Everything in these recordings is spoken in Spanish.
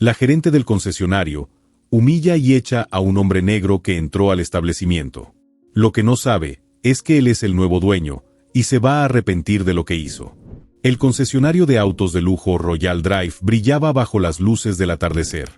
La gerente del concesionario humilla y echa a un hombre negro que entró al establecimiento. Lo que no sabe es que él es el nuevo dueño y se va a arrepentir de lo que hizo. El concesionario de autos de lujo Royal Drive brillaba bajo las luces del atardecer.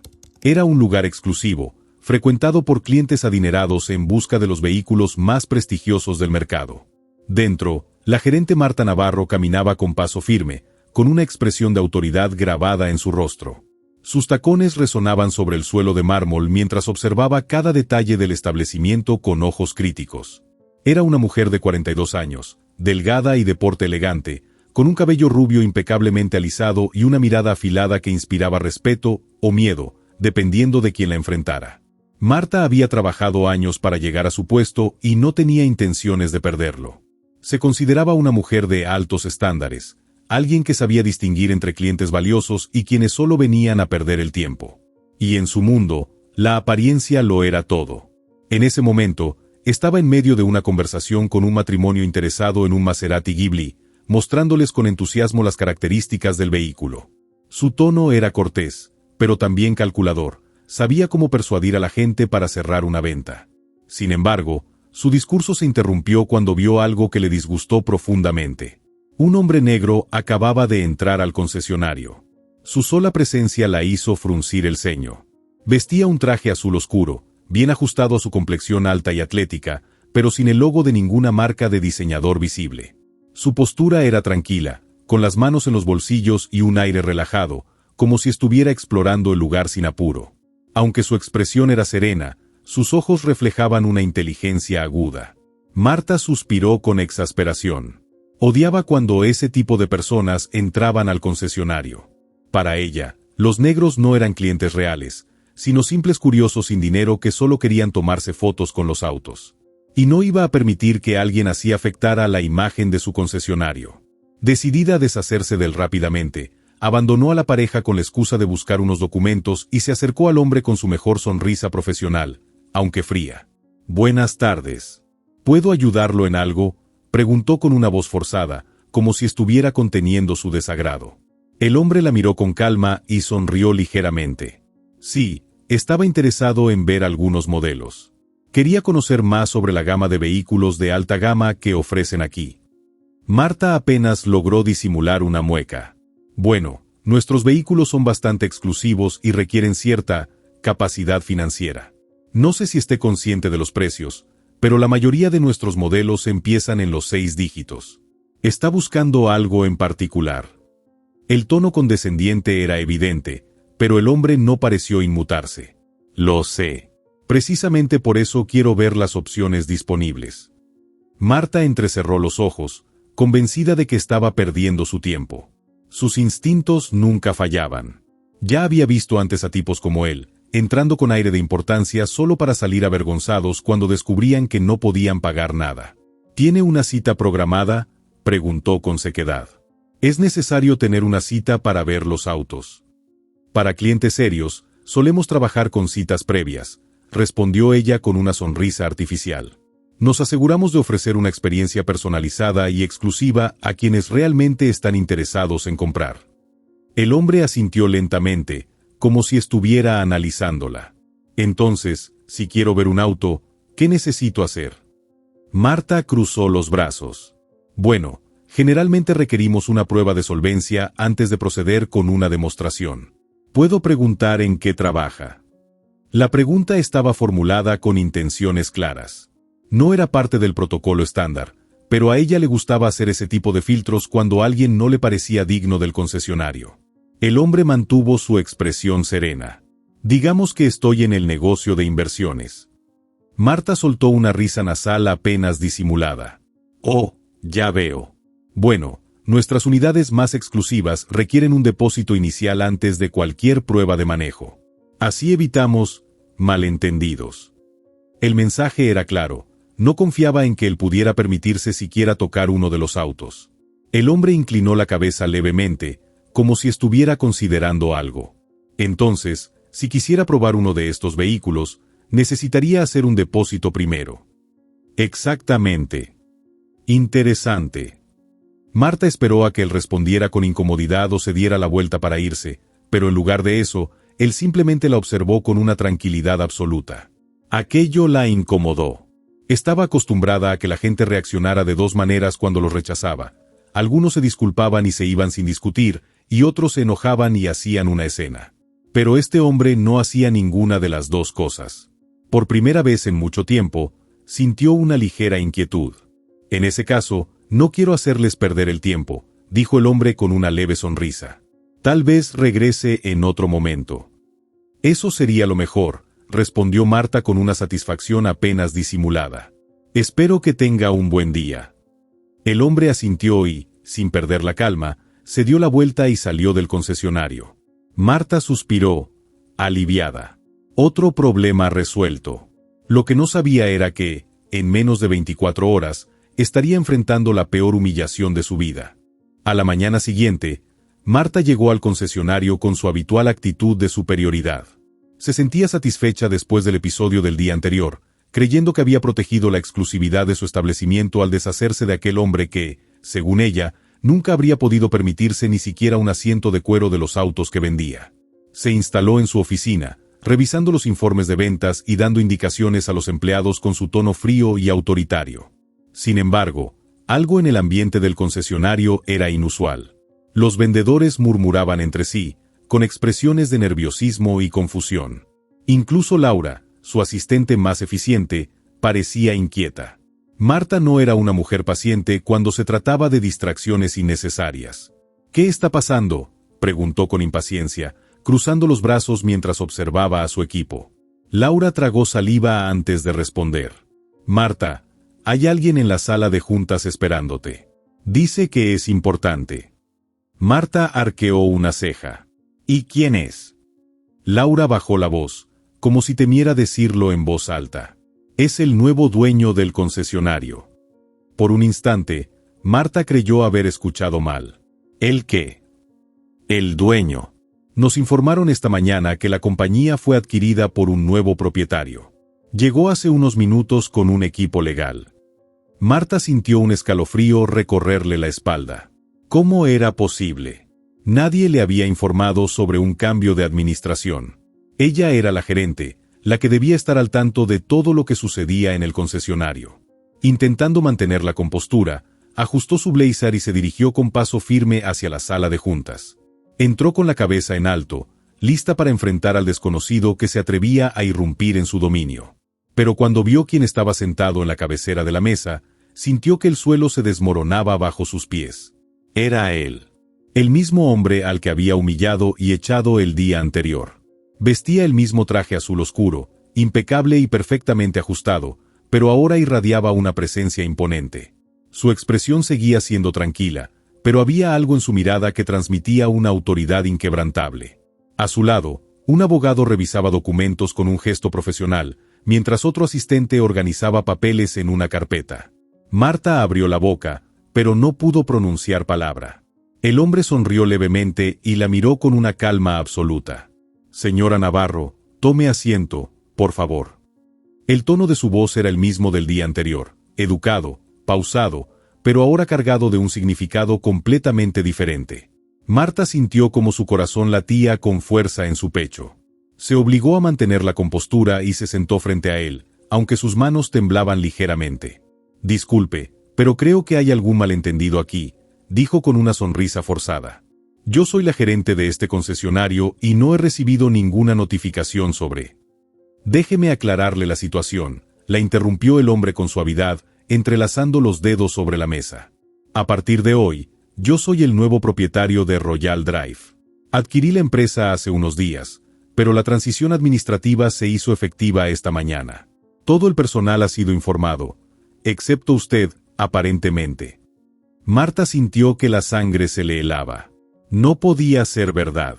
Era un lugar exclusivo, frecuentado por clientes adinerados en busca de los vehículos más prestigiosos del mercado. Dentro, la gerente Marta Navarro caminaba con paso firme, con una expresión de autoridad grabada en su rostro. Sus tacones resonaban sobre el suelo de mármol mientras observaba cada detalle del establecimiento con ojos críticos. Era una mujer de 42 años, delgada y de porte elegante, con un cabello rubio impecablemente alisado y una mirada afilada que inspiraba respeto o miedo, dependiendo de quien la enfrentara. Marta había trabajado años para llegar a su puesto y no tenía intenciones de perderlo. Se consideraba una mujer de altos estándares, alguien que sabía distinguir entre clientes valiosos y quienes solo venían a perder el tiempo. Y en su mundo, la apariencia lo era todo. En ese momento, estaba en medio de una conversación con un matrimonio interesado en un Maserati Ghibli, mostrándoles con entusiasmo las características del vehículo. Su tono era cortés, pero también calculador. Sabía cómo persuadir a la gente para cerrar una venta. Sin embargo, su discurso se interrumpió cuando vio algo que le disgustó profundamente. Un hombre negro acababa de entrar al concesionario. Su sola presencia la hizo fruncir el ceño. Vestía un traje azul oscuro, bien ajustado a su complexión alta y atlética, pero sin el logo de ninguna marca de diseñador visible. Su postura era tranquila, con las manos en los bolsillos y un aire relajado, como si estuviera explorando el lugar sin apuro. Aunque su expresión era serena, sus ojos reflejaban una inteligencia aguda. Marta suspiró con exasperación. Odiaba cuando ese tipo de personas entraban al concesionario. Para ella, los negros no eran clientes reales, sino simples curiosos sin dinero que solo querían tomarse fotos con los autos. Y no iba a permitir que alguien así afectara la imagen de su concesionario. Decidida a deshacerse de él rápidamente, abandonó a la pareja con la excusa de buscar unos documentos y se acercó al hombre con su mejor sonrisa profesional, aunque fría. «Buenas tardes. ¿Puedo ayudarlo en algo?», preguntó con una voz forzada, como si estuviera conteniendo su desagrado. El hombre la miró con calma y sonrió ligeramente. Sí, estaba interesado en ver algunos modelos. Quería conocer más sobre la gama de vehículos de alta gama que ofrecen aquí. Marta apenas logró disimular una mueca. Bueno, nuestros vehículos son bastante exclusivos y requieren cierta capacidad financiera. No sé si esté consciente de los precios, pero la mayoría de nuestros modelos empiezan en los 6 dígitos. ¿Está buscando algo en particular? El tono condescendiente era evidente, pero el hombre no pareció inmutarse. Lo sé. Precisamente por eso quiero ver las opciones disponibles. Marta entrecerró los ojos, convencida de que estaba perdiendo su tiempo. Sus instintos nunca fallaban. Ya había visto antes a tipos como él, entrando con aire de importancia solo para salir avergonzados cuando descubrían que no podían pagar nada. ¿Tiene una cita programada?, preguntó con sequedad. Es necesario tener una cita para ver los autos. Para clientes serios, solemos trabajar con citas previas, respondió ella con una sonrisa artificial. Nos aseguramos de ofrecer una experiencia personalizada y exclusiva a quienes realmente están interesados en comprar. El hombre asintió lentamente, como si estuviera analizándola. Entonces, si quiero ver un auto, ¿qué necesito hacer? Marta cruzó los brazos. Bueno, generalmente requerimos una prueba de solvencia antes de proceder con una demostración. ¿Puedo preguntar en qué trabaja? La pregunta estaba formulada con intenciones claras. No era parte del protocolo estándar, pero a ella le gustaba hacer ese tipo de filtros cuando alguien no le parecía digno del concesionario. El hombre mantuvo su expresión serena. Digamos que estoy en el negocio de inversiones. Marta soltó una risa nasal apenas disimulada. Oh, ya veo. Bueno, nuestras unidades más exclusivas requieren un depósito inicial antes de cualquier prueba de manejo. Así evitamos malentendidos. El mensaje era claro. No confiaba en que él pudiera permitirse siquiera tocar uno de los autos. El hombre inclinó la cabeza levemente, como si estuviera considerando algo. Entonces, si quisiera probar uno de estos vehículos, necesitaría hacer un depósito primero. Exactamente. Interesante. Marta esperó a que él respondiera con incomodidad o se diera la vuelta para irse, pero en lugar de eso, él simplemente la observó con una tranquilidad absoluta. Aquello la incomodó. Estaba acostumbrada a que la gente reaccionara de dos maneras cuando los rechazaba. Algunos se disculpaban y se iban sin discutir, y otros se enojaban y hacían una escena. Pero este hombre no hacía ninguna de las dos cosas. Por primera vez en mucho tiempo, sintió una ligera inquietud. En ese caso, no quiero hacerles perder el tiempo, dijo el hombre con una leve sonrisa. Tal vez regrese en otro momento. Eso sería lo mejor, respondió Marta con una satisfacción apenas disimulada. Espero que tenga un buen día. El hombre asintió y, sin perder la calma, se dio la vuelta y salió del concesionario. Marta suspiró, aliviada. Otro problema resuelto. Lo que no sabía era que, en menos de 24 horas, estaría enfrentando la peor humillación de su vida. A la mañana siguiente, Marta llegó al concesionario con su habitual actitud de superioridad. Se sentía satisfecha después del episodio del día anterior, creyendo que había protegido la exclusividad de su establecimiento al deshacerse de aquel hombre que, según ella, nunca habría podido permitirse ni siquiera un asiento de cuero de los autos que vendía. Se instaló en su oficina, revisando los informes de ventas y dando indicaciones a los empleados con su tono frío y autoritario. Sin embargo, algo en el ambiente del concesionario era inusual. Los vendedores murmuraban entre sí, con expresiones de nerviosismo y confusión. Incluso Laura, su asistente más eficiente, parecía inquieta. Marta no era una mujer paciente cuando se trataba de distracciones innecesarias. ¿Qué está pasando?, preguntó con impaciencia, cruzando los brazos mientras observaba a su equipo. Laura tragó saliva antes de responder. Marta, hay alguien en la sala de juntas esperándote. Dice que es importante. Marta arqueó una ceja. ¿Y quién es? Laura bajó la voz, como si temiera decirlo en voz alta. Es el nuevo dueño del concesionario. Por un instante, Marta creyó haber escuchado mal. ¿El qué? El dueño. Nos informaron esta mañana que la compañía fue adquirida por un nuevo propietario. Llegó hace unos minutos con un equipo legal. Marta sintió un escalofrío recorrerle la espalda. ¿Cómo era posible? Nadie le había informado sobre un cambio de administración. Ella era la gerente, la que debía estar al tanto de todo lo que sucedía en el concesionario. Intentando mantener la compostura, ajustó su blazer y se dirigió con paso firme hacia la sala de juntas. Entró con la cabeza en alto, lista para enfrentar al desconocido que se atrevía a irrumpir en su dominio. Pero cuando vio quién estaba sentado en la cabecera de la mesa, sintió que el suelo se desmoronaba bajo sus pies. Era él. El mismo hombre al que había humillado y echado el día anterior. Vestía el mismo traje azul oscuro, impecable y perfectamente ajustado, pero ahora irradiaba una presencia imponente. Su expresión seguía siendo tranquila, pero había algo en su mirada que transmitía una autoridad inquebrantable. A su lado, un abogado revisaba documentos con un gesto profesional, mientras otro asistente organizaba papeles en una carpeta. Marta abrió la boca, pero no pudo pronunciar palabra. El hombre sonrió levemente y la miró con una calma absoluta. Señora Navarro, tome asiento, por favor. El tono de su voz era el mismo del día anterior, educado, pausado, pero ahora cargado de un significado completamente diferente. Marta sintió como su corazón latía con fuerza en su pecho. Se obligó a mantener la compostura y se sentó frente a él, aunque sus manos temblaban ligeramente. Disculpe, pero creo que hay algún malentendido aquí, dijo con una sonrisa forzada. Yo soy la gerente de este concesionario y no he recibido ninguna notificación sobre. Déjeme aclararle la situación, la interrumpió el hombre con suavidad, entrelazando los dedos sobre la mesa. A partir de hoy, yo soy el nuevo propietario de Royal Drive. Adquirí la empresa hace unos días, pero la transición administrativa se hizo efectiva esta mañana. Todo el personal ha sido informado, excepto usted, aparentemente. Marta sintió que la sangre se le helaba. No podía ser verdad.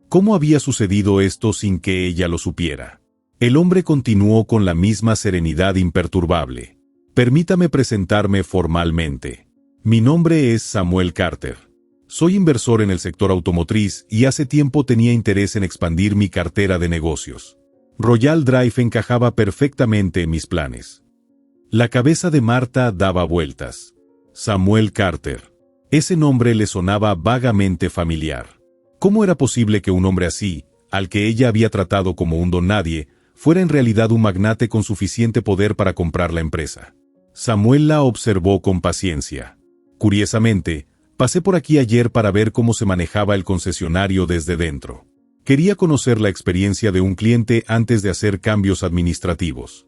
¿Cómo había sucedido esto sin que ella lo supiera? El hombre continuó con la misma serenidad imperturbable. Permítame presentarme formalmente. Mi nombre es Samuel Carter. Soy inversor en el sector automotriz y hace tiempo tenía interés en expandir mi cartera de negocios. Royal Drive encajaba perfectamente en mis planes. La cabeza de Marta daba vueltas. Samuel Carter. Ese nombre le sonaba vagamente familiar. ¿Cómo era posible que un hombre así, al que ella había tratado como un don nadie, fuera en realidad un magnate con suficiente poder para comprar la empresa. Samuel la observó con paciencia. Curiosamente, pasé por aquí ayer para ver cómo se manejaba el concesionario desde dentro. Quería conocer la experiencia de un cliente antes de hacer cambios administrativos.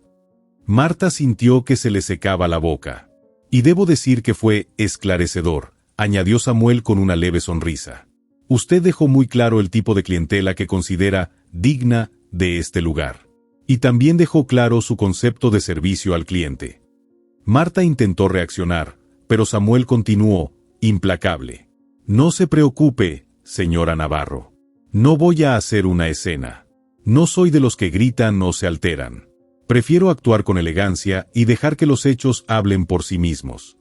Marta sintió que se le secaba la boca. Y debo decir que fue esclarecedor, añadió Samuel con una leve sonrisa. Usted dejó muy claro el tipo de clientela que considera digna de este lugar. Y también dejó claro su concepto de servicio al cliente. Marta intentó reaccionar, pero Samuel continuó, implacable. No se preocupe, señora Navarro. No voy a hacer una escena. No soy de los que gritan o se alteran. Prefiero actuar con elegancia y dejar que los hechos hablen por sí mismos.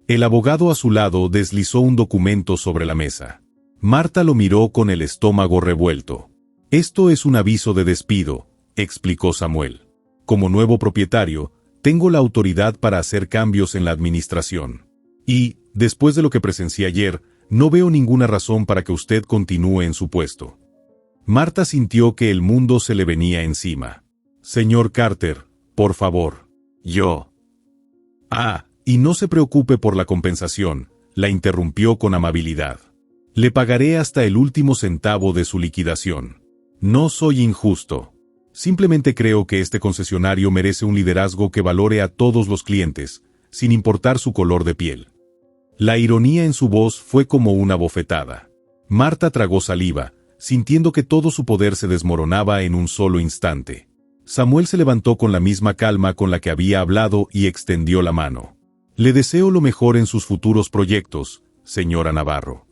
El abogado a su lado deslizó un documento sobre la mesa. Marta lo miró con el estómago revuelto. Esto es un aviso de despido, explicó Samuel. Como nuevo propietario, tengo la autoridad para hacer cambios en la administración. Y, después de lo que presencié ayer, no veo ninguna razón para que usted continúe en su puesto. Marta sintió que el mundo se le venía encima. Señor Carter, por favor. Yo. Y no se preocupe por la compensación, la interrumpió con amabilidad. Le pagaré hasta el último centavo de su liquidación. No soy injusto. Simplemente creo que este concesionario merece un liderazgo que valore a todos los clientes, sin importar su color de piel. La ironía en su voz fue como una bofetada. Marta tragó saliva, sintiendo que todo su poder se desmoronaba en un solo instante. Samuel se levantó con la misma calma con la que había hablado y extendió la mano. Le deseo lo mejor en sus futuros proyectos, señora Navarro.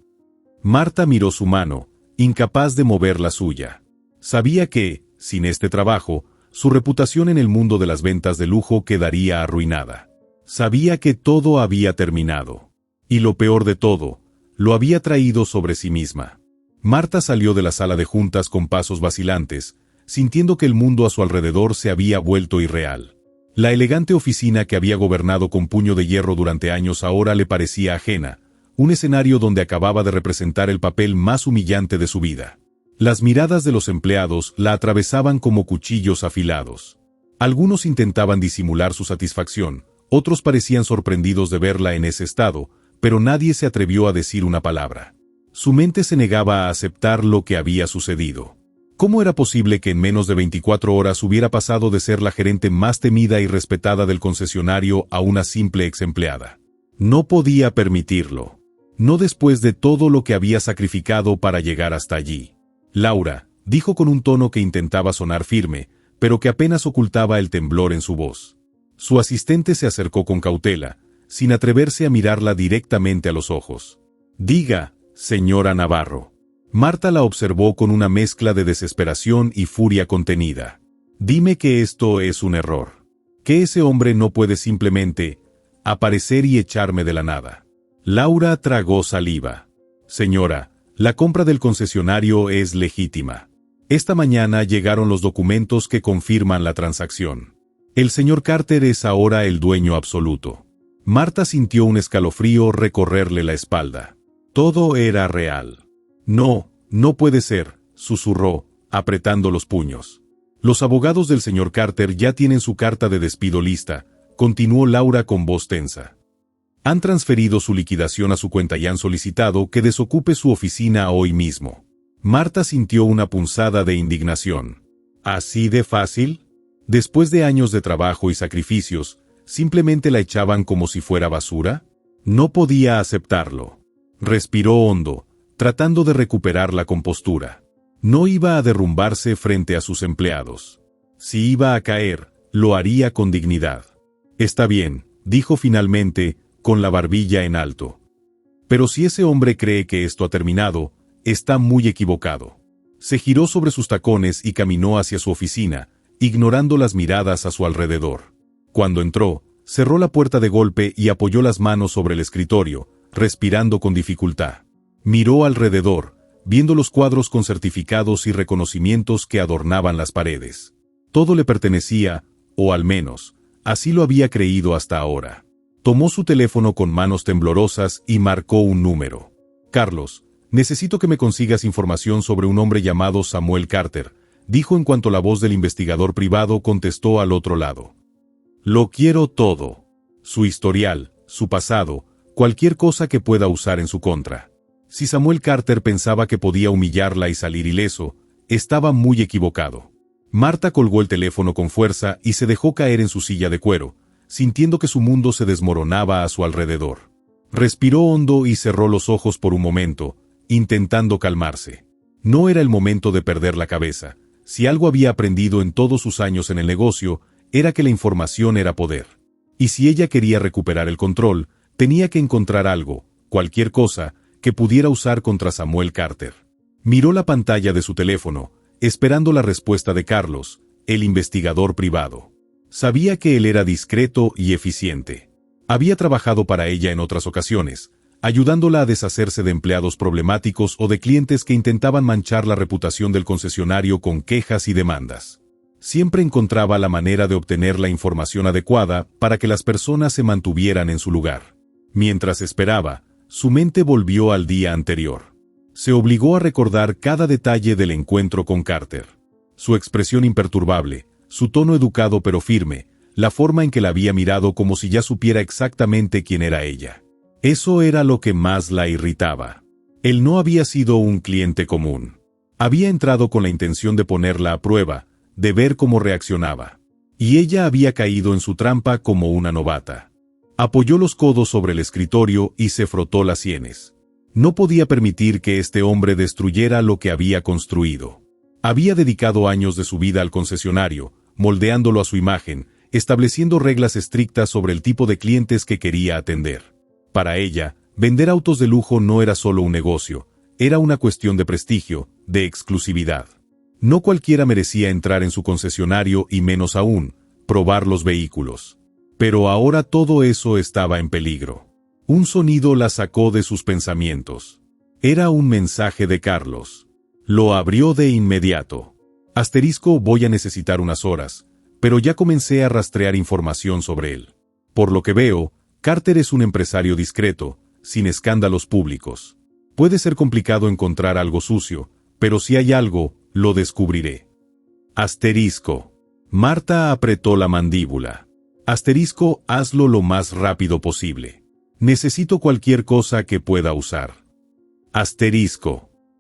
Marta miró su mano, incapaz de mover la suya. Sabía que, sin este trabajo, su reputación en el mundo de las ventas de lujo quedaría arruinada. Sabía que todo había terminado. Y lo peor de todo, lo había traído sobre sí misma. Marta salió de la sala de juntas con pasos vacilantes, sintiendo que el mundo a su alrededor se había vuelto irreal. La elegante oficina que había gobernado con puño de hierro durante años ahora le parecía ajena, un escenario donde acababa de representar el papel más humillante de su vida. Las miradas de los empleados la atravesaban como cuchillos afilados. Algunos intentaban disimular su satisfacción, otros parecían sorprendidos de verla en ese estado, pero nadie se atrevió a decir una palabra. Su mente se negaba a aceptar lo que había sucedido. ¿Cómo era posible que en menos de 24 horas hubiera pasado de ser la gerente más temida y respetada del concesionario a una simple exempleada? No podía permitirlo. No después de todo lo que había sacrificado para llegar hasta allí. Laura, dijo con un tono que intentaba sonar firme, pero que apenas ocultaba el temblor en su voz. Su asistente se acercó con cautela, sin atreverse a mirarla directamente a los ojos. Diga, señora Navarro. Marta la observó con una mezcla de desesperación y furia contenida. Dime que esto es un error. Que ese hombre no puede simplemente aparecer y echarme de la nada. Laura tragó saliva. Señora, la compra del concesionario es legítima. Esta mañana llegaron los documentos que confirman la transacción. El señor Carter es ahora el dueño absoluto. Marta sintió un escalofrío recorrerle la espalda. Todo era real. No, no puede ser, susurró, apretando los puños. Los abogados del señor Carter ya tienen su carta de despido lista, continuó Laura con voz tensa. Han transferido su liquidación a su cuenta y han solicitado que desocupe su oficina hoy mismo. Marta sintió una punzada de indignación. ¿Así de fácil? Después de años de trabajo y sacrificios, ¿simplemente la echaban como si fuera basura? No podía aceptarlo. Respiró hondo, tratando de recuperar la compostura. No iba a derrumbarse frente a sus empleados. Si iba a caer, lo haría con dignidad. Está bien, dijo finalmente, con la barbilla en alto. Pero si ese hombre cree que esto ha terminado, está muy equivocado. Se giró sobre sus tacones y caminó hacia su oficina, ignorando las miradas a su alrededor. Cuando entró, cerró la puerta de golpe y apoyó las manos sobre el escritorio, respirando con dificultad. Miró alrededor, viendo los cuadros con certificados y reconocimientos que adornaban las paredes. Todo le pertenecía, o al menos, así lo había creído hasta ahora. Tomó su teléfono con manos temblorosas y marcó un número. Carlos, Necesito que me consigas información sobre un hombre llamado Samuel Carter, dijo en cuanto la voz del investigador privado contestó al otro lado. Lo quiero todo. Su historial, su pasado, cualquier cosa que pueda usar en su contra. Si Samuel Carter pensaba que podía humillarla y salir ileso, estaba muy equivocado. Marta colgó el teléfono con fuerza y se dejó caer en su silla de cuero, sintiendo que su mundo se desmoronaba a su alrededor. Respiró hondo y cerró los ojos por un momento, intentando calmarse. No era el momento de perder la cabeza. Si algo había aprendido en todos sus años en el negocio, era que la información era poder. Y si ella quería recuperar el control, tenía que encontrar algo, cualquier cosa, que pudiera usar contra Samuel Carter. Miró la pantalla de su teléfono, esperando la respuesta de Carlos, el investigador privado. Sabía que él era discreto y eficiente. Había trabajado para ella en otras ocasiones, ayudándola a deshacerse de empleados problemáticos o de clientes que intentaban manchar la reputación del concesionario con quejas y demandas. Siempre encontraba la manera de obtener la información adecuada para que las personas se mantuvieran en su lugar. Mientras esperaba, su mente volvió al día anterior. Se obligó a recordar cada detalle del encuentro con Carter. Su expresión imperturbable, su tono educado pero firme, la forma en que la había mirado como si ya supiera exactamente quién era ella. Eso era lo que más la irritaba. Él no había sido un cliente común. Había entrado con la intención de ponerla a prueba, de ver cómo reaccionaba. Y ella había caído en su trampa como una novata. Apoyó los codos sobre el escritorio y se frotó las sienes. No podía permitir que este hombre destruyera lo que había construido. Había dedicado años de su vida al concesionario, moldeándolo a su imagen, estableciendo reglas estrictas sobre el tipo de clientes que quería atender. Para ella, vender autos de lujo no era solo un negocio, era una cuestión de prestigio, de exclusividad. No cualquiera merecía entrar en su concesionario y menos aún, probar los vehículos. Pero ahora todo eso estaba en peligro. Un sonido la sacó de sus pensamientos. Era un mensaje de Carlos. Lo abrió de inmediato. Voy a necesitar unas horas, pero ya comencé a rastrear información sobre él. Por lo que veo, Carter es un empresario discreto, sin escándalos públicos. Puede ser complicado encontrar algo sucio, pero si hay algo, lo descubriré. Marta apretó la mandíbula. Hazlo lo más rápido posible. Necesito cualquier cosa que pueda usar.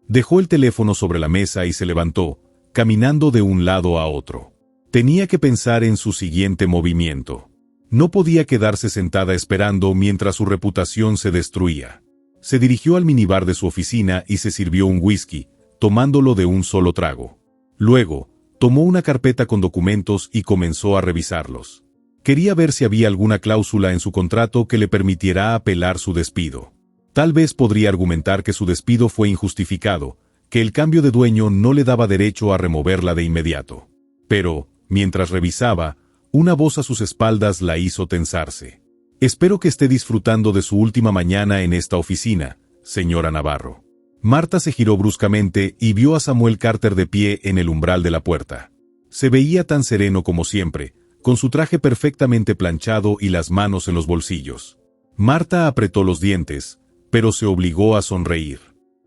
Dejó el teléfono sobre la mesa y se levantó, caminando de un lado a otro. Tenía que pensar en su siguiente movimiento. No podía quedarse sentada esperando mientras su reputación se destruía. Se dirigió al minibar de su oficina y se sirvió un whisky, tomándolo de un solo trago. Luego, tomó una carpeta con documentos y comenzó a revisarlos. Quería ver si había alguna cláusula en su contrato que le permitiera apelar su despido. Tal vez podría argumentar que su despido fue injustificado, que el cambio de dueño no le daba derecho a removerla de inmediato. Pero, mientras revisaba, una voz a sus espaldas la hizo tensarse. Espero que esté disfrutando de su última mañana en esta oficina, señora Navarro. Marta se giró bruscamente y vio a Samuel Carter de pie en el umbral de la puerta. Se veía tan sereno como siempre, con su traje perfectamente planchado y las manos en los bolsillos. Marta apretó los dientes, pero se obligó a sonreír.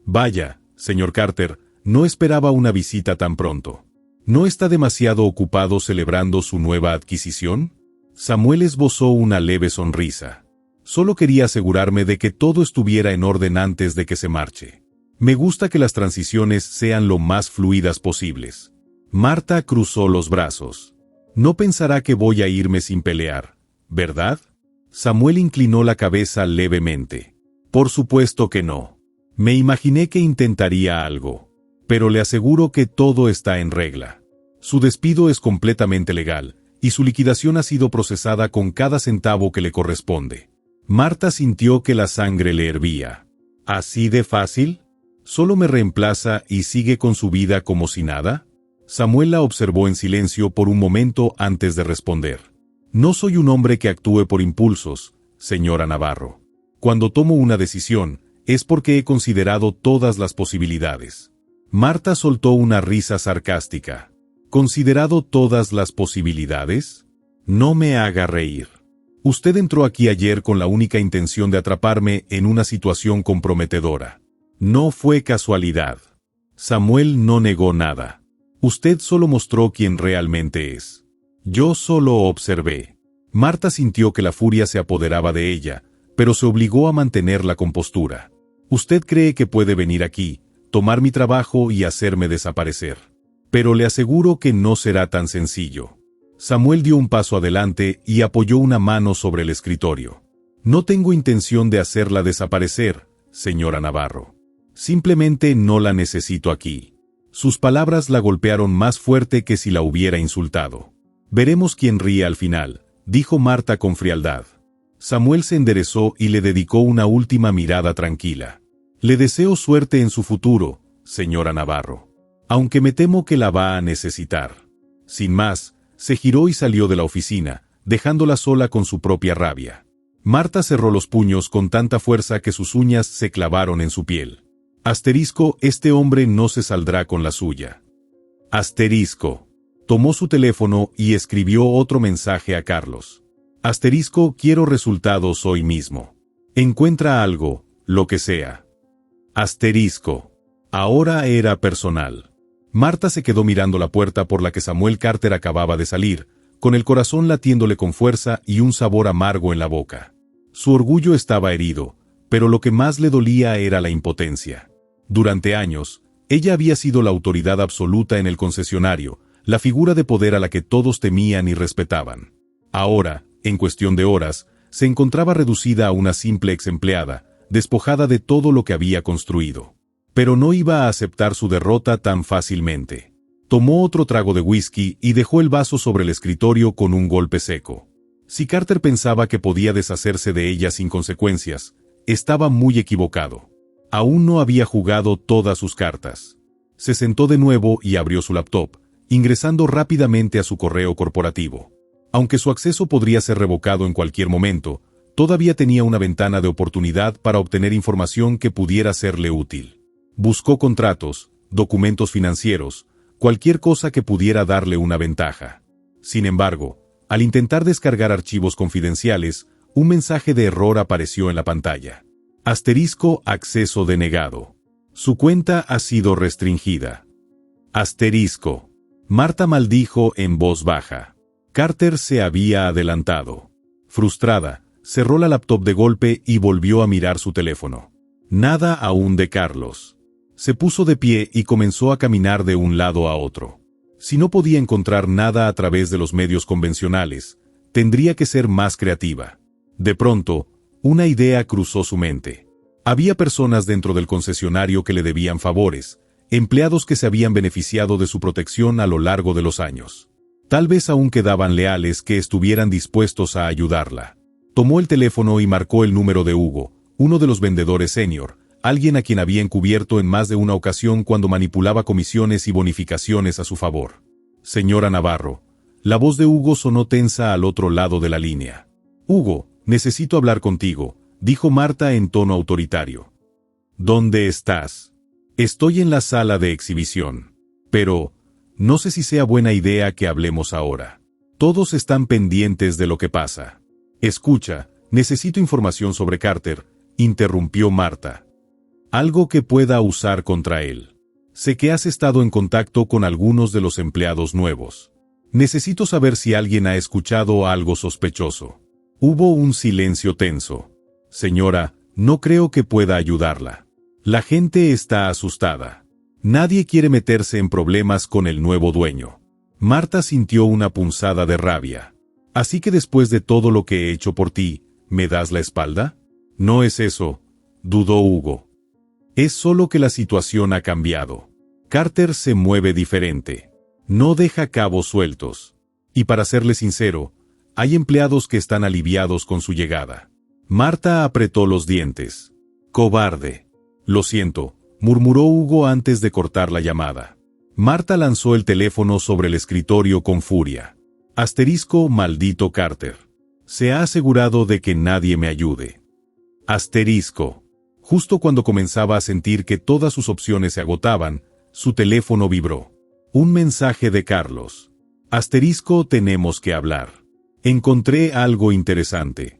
Vaya, señor Carter, no esperaba una visita tan pronto. ¿No está demasiado ocupado celebrando su nueva adquisición? Samuel esbozó una leve sonrisa. Solo quería asegurarme de que todo estuviera en orden antes de que se marche. Me gusta que las transiciones sean lo más fluidas posibles. Marta cruzó los brazos. No pensará que voy a irme sin pelear, ¿verdad? Samuel inclinó la cabeza levemente. Por supuesto que no. Me imaginé que intentaría algo. Pero le aseguro que todo está en regla. Su despido es completamente legal, y su liquidación ha sido procesada con cada centavo que le corresponde. Marta sintió que la sangre le hervía. ¿Así de fácil? ¿Solo me reemplaza y sigue con su vida como si nada? Samuel la observó en silencio por un momento antes de responder. No soy un hombre que actúe por impulsos, señora Navarro. Cuando tomo una decisión, es porque he considerado todas las posibilidades. Marta soltó una risa sarcástica. ¿Considerado todas las posibilidades? No me haga reír. Usted entró aquí ayer con la única intención de atraparme en una situación comprometedora. No fue casualidad. Samuel no negó nada. Usted solo mostró quién realmente es. Yo solo observé. Marta sintió que la furia se apoderaba de ella, pero se obligó a mantener la compostura. Usted cree que puede venir aquí, tomar mi trabajo y hacerme desaparecer. Pero le aseguro que no será tan sencillo. Samuel dio un paso adelante y apoyó una mano sobre el escritorio. No tengo intención de hacerla desaparecer, señora Navarro. Simplemente no la necesito aquí. Sus palabras la golpearon más fuerte que si la hubiera insultado. Veremos quién ríe al final, dijo Marta con frialdad. Samuel se enderezó y le dedicó una última mirada tranquila. Le deseo suerte en su futuro, señora Navarro. Aunque me temo que la va a necesitar. Sin más, se giró y salió de la oficina, dejándola sola con su propia rabia. Marta cerró los puños con tanta fuerza que sus uñas se clavaron en su piel. Asterisco, este hombre no se saldrá con la suya. Asterisco. Tomó su teléfono y escribió otro mensaje a Carlos. Asterisco, quiero resultados hoy mismo. Encuentra algo, lo que sea. Asterisco. Ahora era personal. Marta se quedó mirando la puerta por la que Samuel Carter acababa de salir, con el corazón latiéndole con fuerza y un sabor amargo en la boca. Su orgullo estaba herido, pero lo que más le dolía era la impotencia. Durante años, ella había sido la autoridad absoluta en el concesionario, la figura de poder a la que todos temían y respetaban. Ahora, en cuestión de horas, se encontraba reducida a una simple exempleada, despojada de todo lo que había construido. Pero no iba a aceptar su derrota tan fácilmente. Tomó otro trago de whisky y dejó el vaso sobre el escritorio con un golpe seco. Si Carter pensaba que podía deshacerse de ella sin consecuencias, estaba muy equivocado. Aún no había jugado todas sus cartas. Se sentó de nuevo y abrió su laptop, ingresando rápidamente a su correo corporativo. Aunque su acceso podría ser revocado en cualquier momento, todavía tenía una ventana de oportunidad para obtener información que pudiera serle útil. Buscó contratos, documentos financieros, cualquier cosa que pudiera darle una ventaja. Sin embargo, al intentar descargar archivos confidenciales, un mensaje de error apareció en la pantalla. Asterisco, acceso denegado. Su cuenta ha sido restringida. Asterisco. Marta maldijo en voz baja. Carter se había adelantado. Frustrada, cerró la laptop de golpe y volvió a mirar su teléfono. Nada aún de Carlos. Se puso de pie y comenzó a caminar de un lado a otro. Si no podía encontrar nada a través de los medios convencionales, tendría que ser más creativa. De pronto, una idea cruzó su mente. Había personas dentro del concesionario que le debían favores, empleados que se habían beneficiado de su protección a lo largo de los años. Tal vez aún quedaban leales que estuvieran dispuestos a ayudarla. Tomó el teléfono y marcó el número de Hugo, uno de los vendedores senior, alguien a quien había encubierto en más de una ocasión cuando manipulaba comisiones y bonificaciones a su favor. Señora Navarro. La voz de Hugo sonó tensa al otro lado de la línea. Hugo, necesito hablar contigo, dijo Marta en tono autoritario. ¿Dónde estás? Estoy en la sala de exhibición. Pero, no sé si sea buena idea que hablemos ahora. Todos están pendientes de lo que pasa. Escucha, necesito información sobre Carter, interrumpió Marta. Algo que pueda usar contra él. Sé que has estado en contacto con algunos de los empleados nuevos. Necesito saber si alguien ha escuchado algo sospechoso. Hubo un silencio tenso. Señora, no creo que pueda ayudarla. La gente está asustada. Nadie quiere meterse en problemas con el nuevo dueño. Marta sintió una punzada de rabia. Así que después de todo lo que he hecho por ti, ¿me das la espalda? No es eso, dudó Hugo. Es solo que la situación ha cambiado. Carter se mueve diferente. No deja cabos sueltos. Y para serle sincero, hay empleados que están aliviados con su llegada. Marta apretó los dientes. Cobarde. Lo siento, murmuró Hugo antes de cortar la llamada. Marta lanzó el teléfono sobre el escritorio con furia. Asterisco, maldito Carter. Se ha asegurado de que nadie me ayude. Asterisco. Justo cuando comenzaba a sentir que todas sus opciones se agotaban, su teléfono vibró. Un mensaje de Carlos. Asterisco, tenemos que hablar. Encontré algo interesante.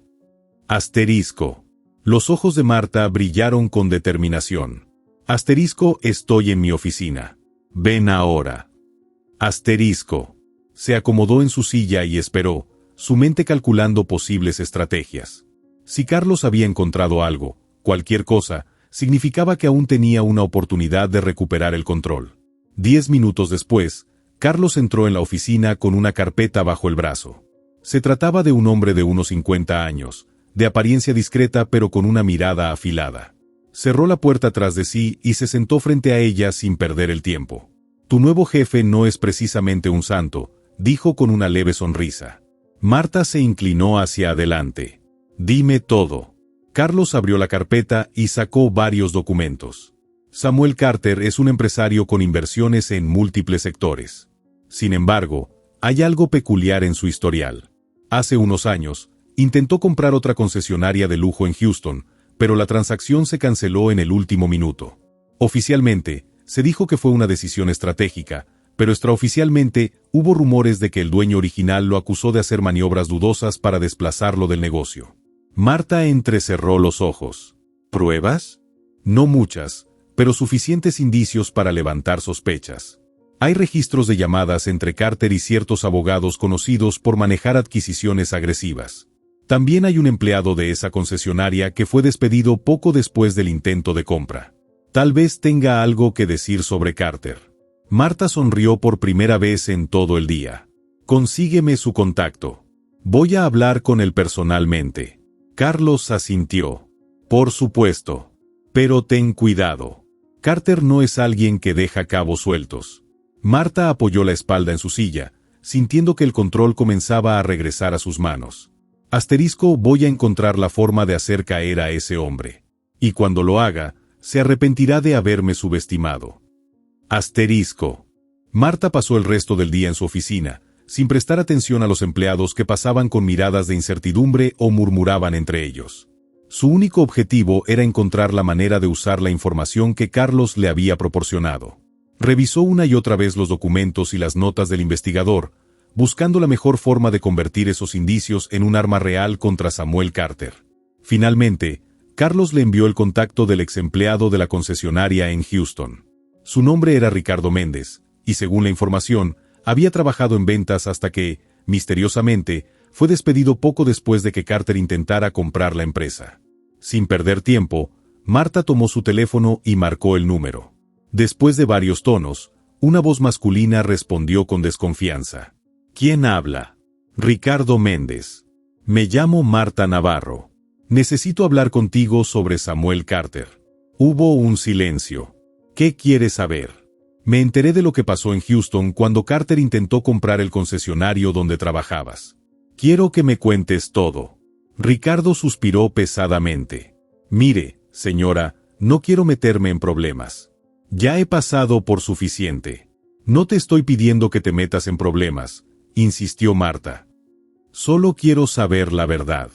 Asterisco. Los ojos de Marta brillaron con determinación. Asterisco, estoy en mi oficina. Ven ahora. Asterisco. Se acomodó en su silla y esperó, su mente calculando posibles estrategias. Si Carlos había encontrado algo, cualquier cosa, significaba que aún tenía una oportunidad de recuperar el control. 10 minutos después, Carlos entró en la oficina con una carpeta bajo el brazo. Se trataba de un hombre de unos 50 años, de apariencia discreta pero con una mirada afilada. Cerró la puerta tras de sí y se sentó frente a ella sin perder el tiempo. Tu nuevo jefe no es precisamente un santo, dijo con una leve sonrisa. Marta se inclinó hacia adelante. Dime todo. Carlos abrió la carpeta y sacó varios documentos. Samuel Carter es un empresario con inversiones en múltiples sectores. Sin embargo, hay algo peculiar en su historial. Hace unos años, intentó comprar otra concesionaria de lujo en Houston, pero la transacción se canceló en el último minuto. Oficialmente, se dijo que fue una decisión estratégica, pero extraoficialmente hubo rumores de que el dueño original lo acusó de hacer maniobras dudosas para desplazarlo del negocio. Marta entrecerró los ojos. ¿Pruebas? No muchas, pero suficientes indicios para levantar sospechas. Hay registros de llamadas entre Carter y ciertos abogados conocidos por manejar adquisiciones agresivas. También hay un empleado de esa concesionaria que fue despedido poco después del intento de compra. Tal vez tenga algo que decir sobre Carter. Marta sonrió por primera vez en todo el día. Consígueme su contacto. Voy a hablar con él personalmente. Carlos asintió. Por supuesto. Pero ten cuidado. Carter no es alguien que deja cabos sueltos. Marta apoyó la espalda en su silla, sintiendo que el control comenzaba a regresar a sus manos. Asterisco, voy a encontrar la forma de hacer caer a ese hombre. Y cuando lo haga, se arrepentirá de haberme subestimado. Asterisco. Marta pasó el resto del día en su oficina, sin prestar atención a los empleados que pasaban con miradas de incertidumbre o murmuraban entre ellos. Su único objetivo era encontrar la manera de usar la información que Carlos le había proporcionado. Revisó una y otra vez los documentos y las notas del investigador, buscando la mejor forma de convertir esos indicios en un arma real contra Samuel Carter. Finalmente, Carlos le envió el contacto del ex empleado de la concesionaria en Houston. Su nombre era Ricardo Méndez, y según la información, había trabajado en ventas hasta que, misteriosamente, fue despedido poco después de que Carter intentara comprar la empresa. Sin perder tiempo, Marta tomó su teléfono y marcó el número. Después de varios tonos, una voz masculina respondió con desconfianza. ¿Quién habla? Ricardo Méndez. Me llamo Marta Navarro. Necesito hablar contigo sobre Samuel Carter. Hubo un silencio. ¿Qué quieres saber? Me enteré de lo que pasó en Houston cuando Carter intentó comprar el concesionario donde trabajabas. Quiero que me cuentes todo. Ricardo suspiró pesadamente. Mire, señora, no quiero meterme en problemas. Ya he pasado por suficiente. No te estoy pidiendo que te metas en problemas, insistió Marta. Solo quiero saber la verdad.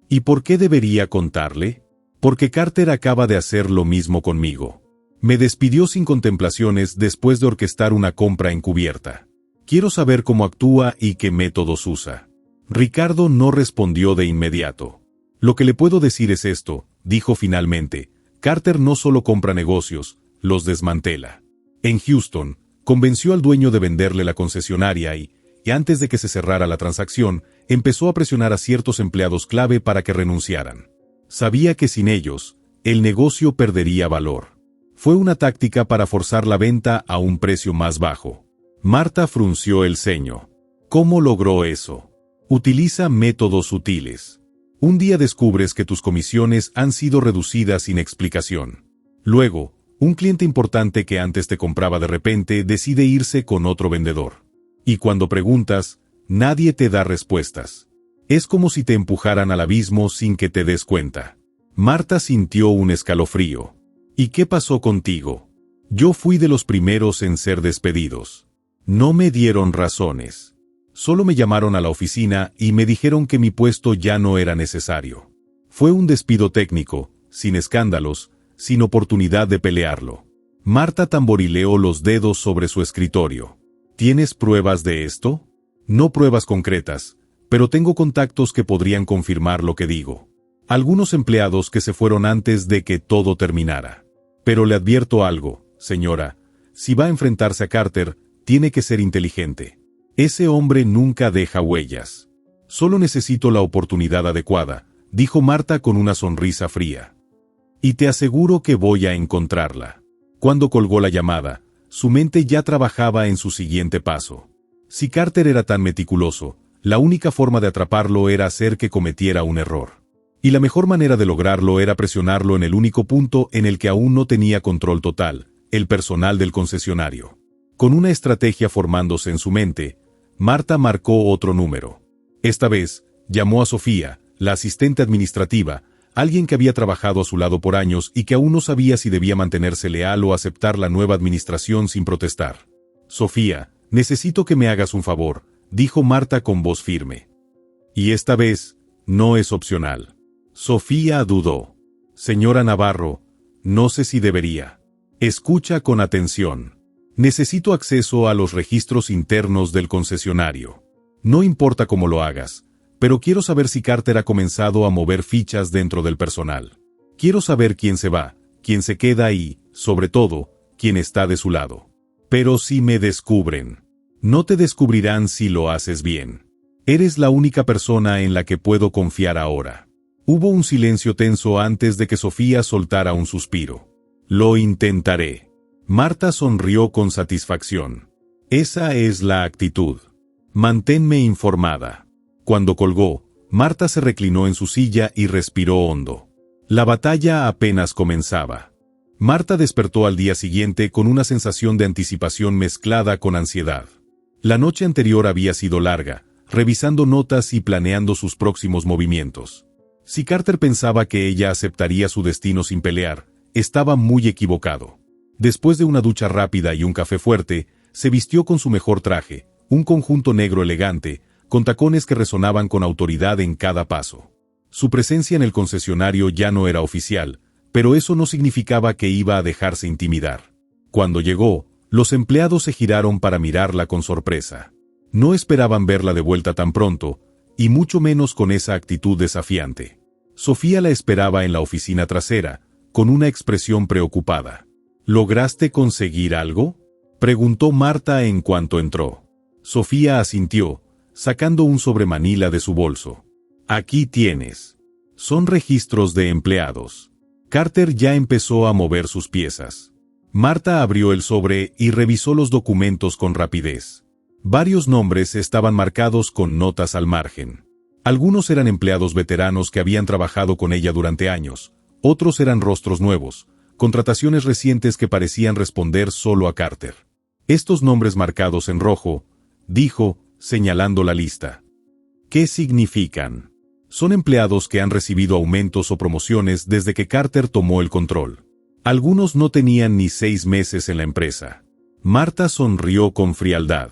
¿Y por qué debería contarle? Porque Carter acaba de hacer lo mismo conmigo. Me despidió sin contemplaciones después de orquestar una compra encubierta. Quiero saber cómo actúa y qué métodos usa. Ricardo no respondió de inmediato. Lo que le puedo decir es esto, dijo finalmente. Carter no solo compra negocios, los desmantela. En Houston, convenció al dueño de venderle la concesionaria y antes de que se cerrara la transacción, empezó a presionar a ciertos empleados clave para que renunciaran. Sabía que sin ellos, el negocio perdería valor. Fue una táctica para forzar la venta a un precio más bajo. Marta frunció el ceño. ¿Cómo logró eso? Utiliza métodos sutiles. Un día descubres que tus comisiones han sido reducidas sin explicación. Luego, un cliente importante que antes te compraba de repente decide irse con otro vendedor. Y cuando preguntas, nadie te da respuestas. Es como si te empujaran al abismo sin que te des cuenta. Marta sintió un escalofrío. ¿Y qué pasó contigo? Yo fui de los primeros en ser despedidos. No me dieron razones. Solo me llamaron a la oficina y me dijeron que mi puesto ya no era necesario. Fue un despido técnico, sin escándalos, sin oportunidad de pelearlo. Marta tamborileó los dedos sobre su escritorio. ¿Tienes pruebas de esto? No pruebas concretas, pero tengo contactos que podrían confirmar lo que digo. Algunos empleados que se fueron antes de que todo terminara. Pero le advierto algo, señora. Si va a enfrentarse a Carter, tiene que ser inteligente. Ese hombre nunca deja huellas. Solo necesito la oportunidad adecuada, dijo Marta con una sonrisa fría. Y te aseguro que voy a encontrarla. Cuando colgó la llamada, su mente ya trabajaba en su siguiente paso. Si Carter era tan meticuloso, la única forma de atraparlo era hacer que cometiera un error. Y la mejor manera de lograrlo era presionarlo en el único punto en el que aún no tenía control total, el personal del concesionario. Con una estrategia formándose en su mente, Marta marcó otro número. Esta vez, llamó a Sofía, la asistente administrativa, alguien que había trabajado a su lado por años y que aún no sabía si debía mantenerse leal o aceptar la nueva administración sin protestar. Sofía, necesito que me hagas un favor, dijo Marta con voz firme. Y esta vez, no es opcional. Sofía dudó. Señora Navarro, no sé si debería. Escucha con atención. Necesito acceso a los registros internos del concesionario. No importa cómo lo hagas, pero quiero saber si Carter ha comenzado a mover fichas dentro del personal. Quiero saber quién se va, quién se queda y, sobre todo, quién está de su lado. Pero si me descubren, no te descubrirán si lo haces bien. Eres la única persona en la que puedo confiar ahora. Hubo un silencio tenso antes de que Sofía soltara un suspiro. Lo intentaré. Marta sonrió con satisfacción. Esa es la actitud. Manténme informada. Cuando colgó, Marta se reclinó en su silla y respiró hondo. La batalla apenas comenzaba. Marta despertó al día siguiente con una sensación de anticipación mezclada con ansiedad. La noche anterior había sido larga, revisando notas y planeando sus próximos movimientos. Si Carter pensaba que ella aceptaría su destino sin pelear, estaba muy equivocado. Después de una ducha rápida y un café fuerte, se vistió con su mejor traje, un conjunto negro elegante, con tacones que resonaban con autoridad en cada paso. Su presencia en el concesionario ya no era oficial, pero eso no significaba que iba a dejarse intimidar. Cuando llegó, los empleados se giraron para mirarla con sorpresa. No esperaban verla de vuelta tan pronto, y mucho menos con esa actitud desafiante. Sofía la esperaba en la oficina trasera, con una expresión preocupada. ¿Lograste conseguir algo?, preguntó Marta en cuanto entró. Sofía asintió, sacando un sobremanila de su bolso. Aquí tienes. Son registros de empleados. Carter ya empezó a mover sus piezas. Marta abrió el sobre y revisó los documentos con rapidez. Varios nombres estaban marcados con notas al margen. Algunos eran empleados veteranos que habían trabajado con ella durante años, otros eran rostros nuevos, contrataciones recientes que parecían responder solo a Carter. Estos nombres marcados en rojo, dijo, señalando la lista. ¿Qué significan? Son empleados que han recibido aumentos o promociones desde que Carter tomó el control. Algunos no tenían ni 6 meses en la empresa. Marta sonrió con frialdad.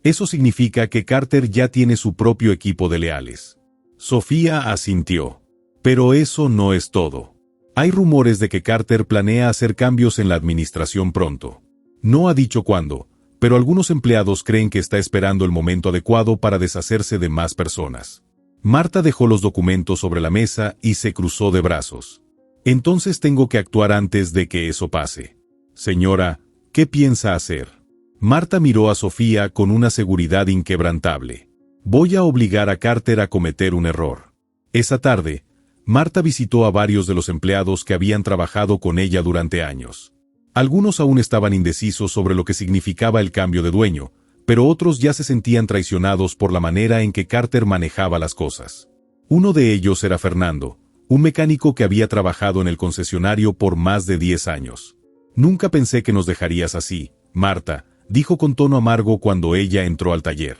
Eso significa que Carter ya tiene su propio equipo de leales. Sofía asintió. Pero eso no es todo. Hay rumores de que Carter planea hacer cambios en la administración pronto. No ha dicho cuándo, pero algunos empleados creen que está esperando el momento adecuado para deshacerse de más personas. Marta dejó los documentos sobre la mesa y se cruzó de brazos. Entonces tengo que actuar antes de que eso pase. Señora, ¿qué piensa hacer? Marta miró a Sofía con una seguridad inquebrantable. Voy a obligar a Carter a cometer un error. Esa tarde, Marta visitó a varios de los empleados que habían trabajado con ella durante años. Algunos aún estaban indecisos sobre lo que significaba el cambio de dueño, pero otros ya se sentían traicionados por la manera en que Carter manejaba las cosas. Uno de ellos era Fernando, un mecánico que había trabajado en el concesionario por más de 10 años. Nunca pensé que nos dejarías así, Marta, dijo con tono amargo cuando ella entró al taller.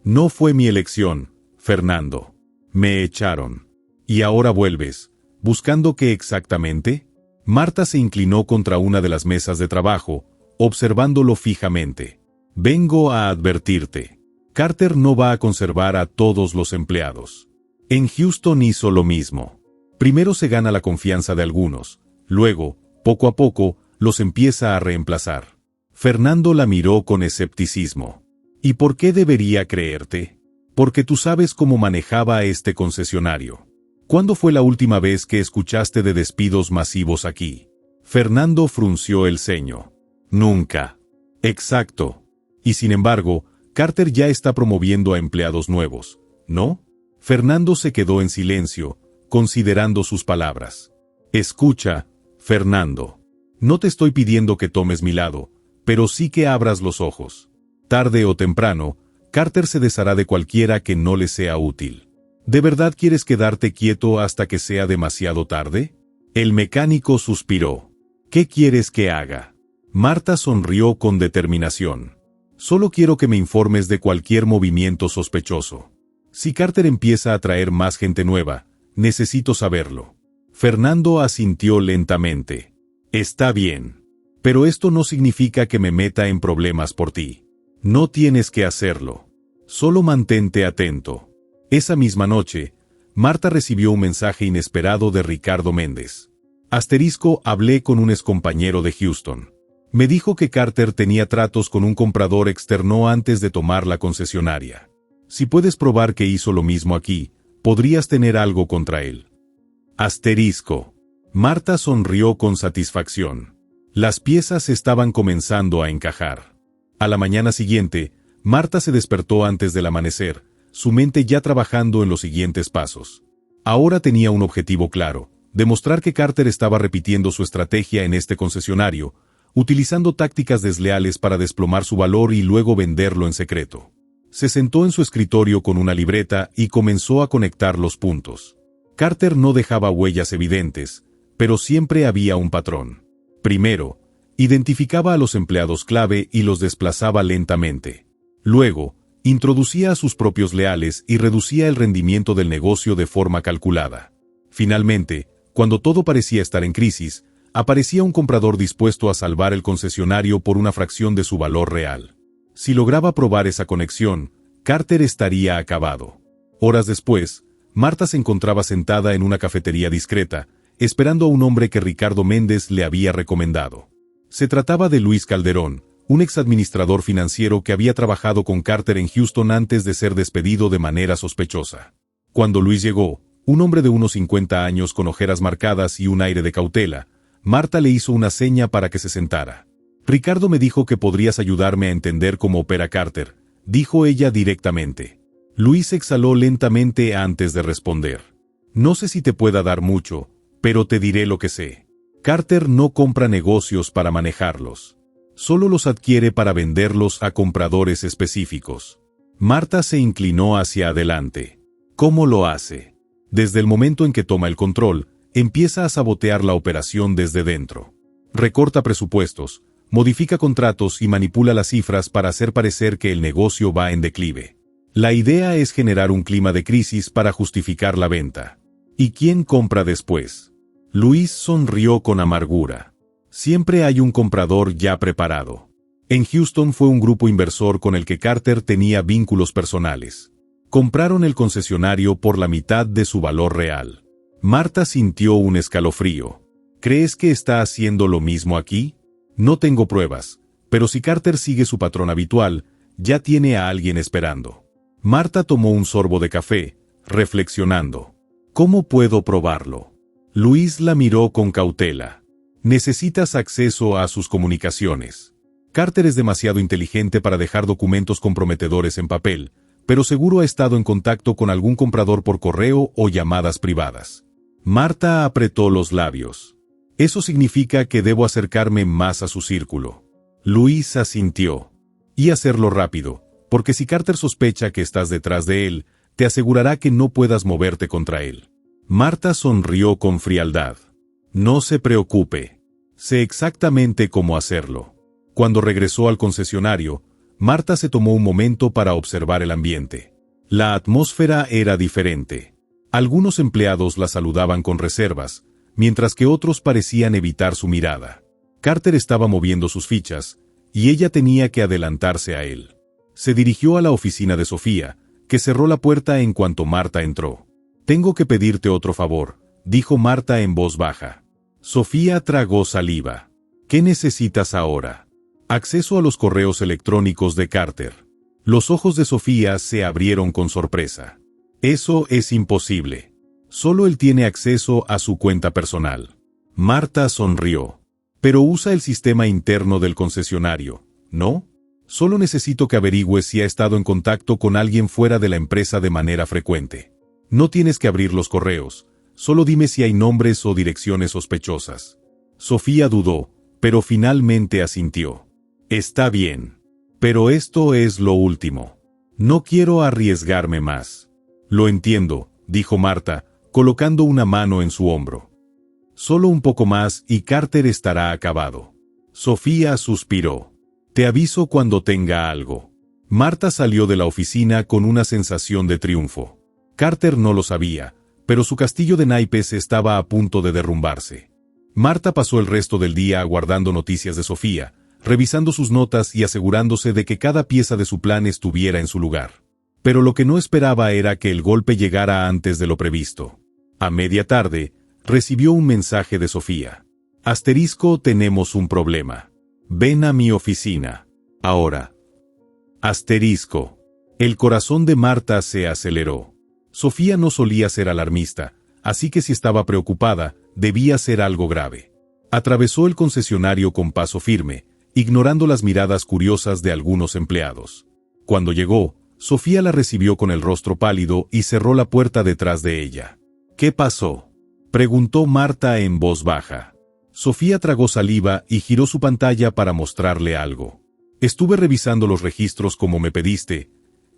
No fue mi elección, Fernando. Me echaron. ¿Y ahora vuelves? ¿Buscando qué exactamente? Marta se inclinó contra una de las mesas de trabajo, observándolo fijamente. Vengo a advertirte. Carter no va a conservar a todos los empleados. En Houston hizo lo mismo. Primero se gana la confianza de algunos, luego, poco a poco, los empieza a reemplazar. Fernando la miró con escepticismo. ¿Y por qué debería creerte? Porque tú sabes cómo manejaba este concesionario. ¿Cuándo fue la última vez que escuchaste de despidos masivos aquí? Fernando frunció el ceño. Nunca. Exacto. Y sin embargo, Carter ya está promoviendo a empleados nuevos, ¿no? Fernando se quedó en silencio, considerando sus palabras. Escucha, Fernando. No te estoy pidiendo que tomes mi lado, pero sí que abras los ojos. Tarde o temprano, Carter se deshará de cualquiera que no le sea útil. ¿De verdad quieres quedarte quieto hasta que sea demasiado tarde? El mecánico suspiró. ¿Qué quieres que haga? Marta sonrió con determinación. Solo quiero que me informes de cualquier movimiento sospechoso. Si Carter empieza a traer más gente nueva, necesito saberlo. Fernando asintió lentamente. Está bien. Pero esto no significa que me meta en problemas por ti. No tienes que hacerlo. Solo mantente atento. Esa misma noche, Marta recibió un mensaje inesperado de Ricardo Méndez. Hablé con un excompañero de Houston. Me dijo que Carter tenía tratos con un comprador externo antes de tomar la concesionaria. Si puedes probar que hizo lo mismo aquí, podrías tener algo contra él. Marta sonrió con satisfacción. Las piezas estaban comenzando a encajar. A la mañana siguiente, Marta se despertó antes del amanecer, su mente ya trabajando en los siguientes pasos. Ahora tenía un objetivo claro: demostrar que Carter estaba repitiendo su estrategia en este concesionario, utilizando tácticas desleales para desplomar su valor y luego venderlo en secreto. Se sentó en su escritorio con una libreta y comenzó a conectar los puntos. Carter no dejaba huellas evidentes, pero siempre había un patrón. Primero, identificaba a los empleados clave y los desplazaba lentamente. Luego, introducía a sus propios leales y reducía el rendimiento del negocio de forma calculada. Finalmente, cuando todo parecía estar en crisis, aparecía un comprador dispuesto a salvar el concesionario por una fracción de su valor real. Si lograba probar esa conexión, Carter estaría acabado. Horas después, Marta se encontraba sentada en una cafetería discreta, esperando a un hombre que Ricardo Méndez le había recomendado. Se trataba de Luis Calderón, un exadministrador financiero que había trabajado con Carter en Houston antes de ser despedido de manera sospechosa. Cuando Luis llegó, un hombre de unos 50 años con ojeras marcadas y un aire de cautela, Marta le hizo una seña para que se sentara. Ricardo me dijo que podrías ayudarme a entender cómo opera Carter, dijo ella directamente. Luis exhaló lentamente antes de responder. No sé si te pueda dar mucho, pero te diré lo que sé. Carter no compra negocios para manejarlos. Solo los adquiere para venderlos a compradores específicos. Marta se inclinó hacia adelante. ¿Cómo lo hace? Desde el momento en que toma el control, empieza a sabotear la operación desde dentro. Recorta presupuestos, modifica contratos y manipula las cifras para hacer parecer que el negocio va en declive. La idea es generar un clima de crisis para justificar la venta. ¿Y quién compra después? Luis sonrió con amargura. Siempre hay un comprador ya preparado. En Houston fue un grupo inversor con el que Carter tenía vínculos personales. Compraron el concesionario por la mitad de su valor real. Marta sintió un escalofrío. ¿Crees que está haciendo lo mismo aquí? No tengo pruebas, pero si Carter sigue su patrón habitual, ya tiene a alguien esperando. Marta tomó un sorbo de café, reflexionando. ¿Cómo puedo probarlo? Luis la miró con cautela. Necesitas acceso a sus comunicaciones. Carter es demasiado inteligente para dejar documentos comprometedores en papel, pero seguro ha estado en contacto con algún comprador por correo o llamadas privadas. Marta apretó los labios. Eso significa que debo acercarme más a su círculo. Luis asintió. Y hacerlo rápido, porque si Carter sospecha que estás detrás de él, te asegurará que no puedas moverte contra él. Marta sonrió con frialdad. No se preocupe. Sé exactamente cómo hacerlo. Cuando regresó al concesionario, Marta se tomó un momento para observar el ambiente. La atmósfera era diferente. Algunos empleados la saludaban con reservas, mientras que otros parecían evitar su mirada. Carter estaba moviendo sus fichas, y ella tenía que adelantarse a él. Se dirigió a la oficina de Sofía, que cerró la puerta en cuanto Marta entró. «Tengo que pedirte otro favor», dijo Marta en voz baja. Sofía tragó saliva. «¿Qué necesitas ahora?» «Acceso a los correos electrónicos de Carter». Los ojos de Sofía se abrieron con sorpresa. «Eso es imposible. Solo él tiene acceso a su cuenta personal». Marta sonrió. Pero usa el sistema interno del concesionario, ¿no? Solo necesito que averigües si ha estado en contacto con alguien fuera de la empresa de manera frecuente. No tienes que abrir los correos, solo dime si hay nombres o direcciones sospechosas. Sofía dudó, pero finalmente asintió. Está bien. Pero esto es lo último. No quiero arriesgarme más. Lo entiendo, dijo Marta, colocando una mano en su hombro. Solo un poco más y Carter estará acabado. Sofía suspiró. Te aviso cuando tenga algo. Marta salió de la oficina con una sensación de triunfo. Carter no lo sabía, pero su castillo de naipes estaba a punto de derrumbarse. Marta pasó el resto del día aguardando noticias de Sofía, revisando sus notas y asegurándose de que cada pieza de su plan estuviera en su lugar. Pero lo que no esperaba era que el golpe llegara antes de lo previsto. A media tarde, recibió un mensaje de Sofía. Asterisco, tenemos un problema. Ven a mi oficina. Ahora. Asterisco. El corazón de Marta se aceleró. Sofía no solía ser alarmista, así que si estaba preocupada, debía ser algo grave. Atravesó el concesionario con paso firme, ignorando las miradas curiosas de algunos empleados. Cuando llegó, Sofía la recibió con el rostro pálido y cerró la puerta detrás de ella. ¿Qué pasó?, preguntó Marta en voz baja. Sofía tragó saliva y giró su pantalla para mostrarle algo. Estuve revisando los registros como me pediste,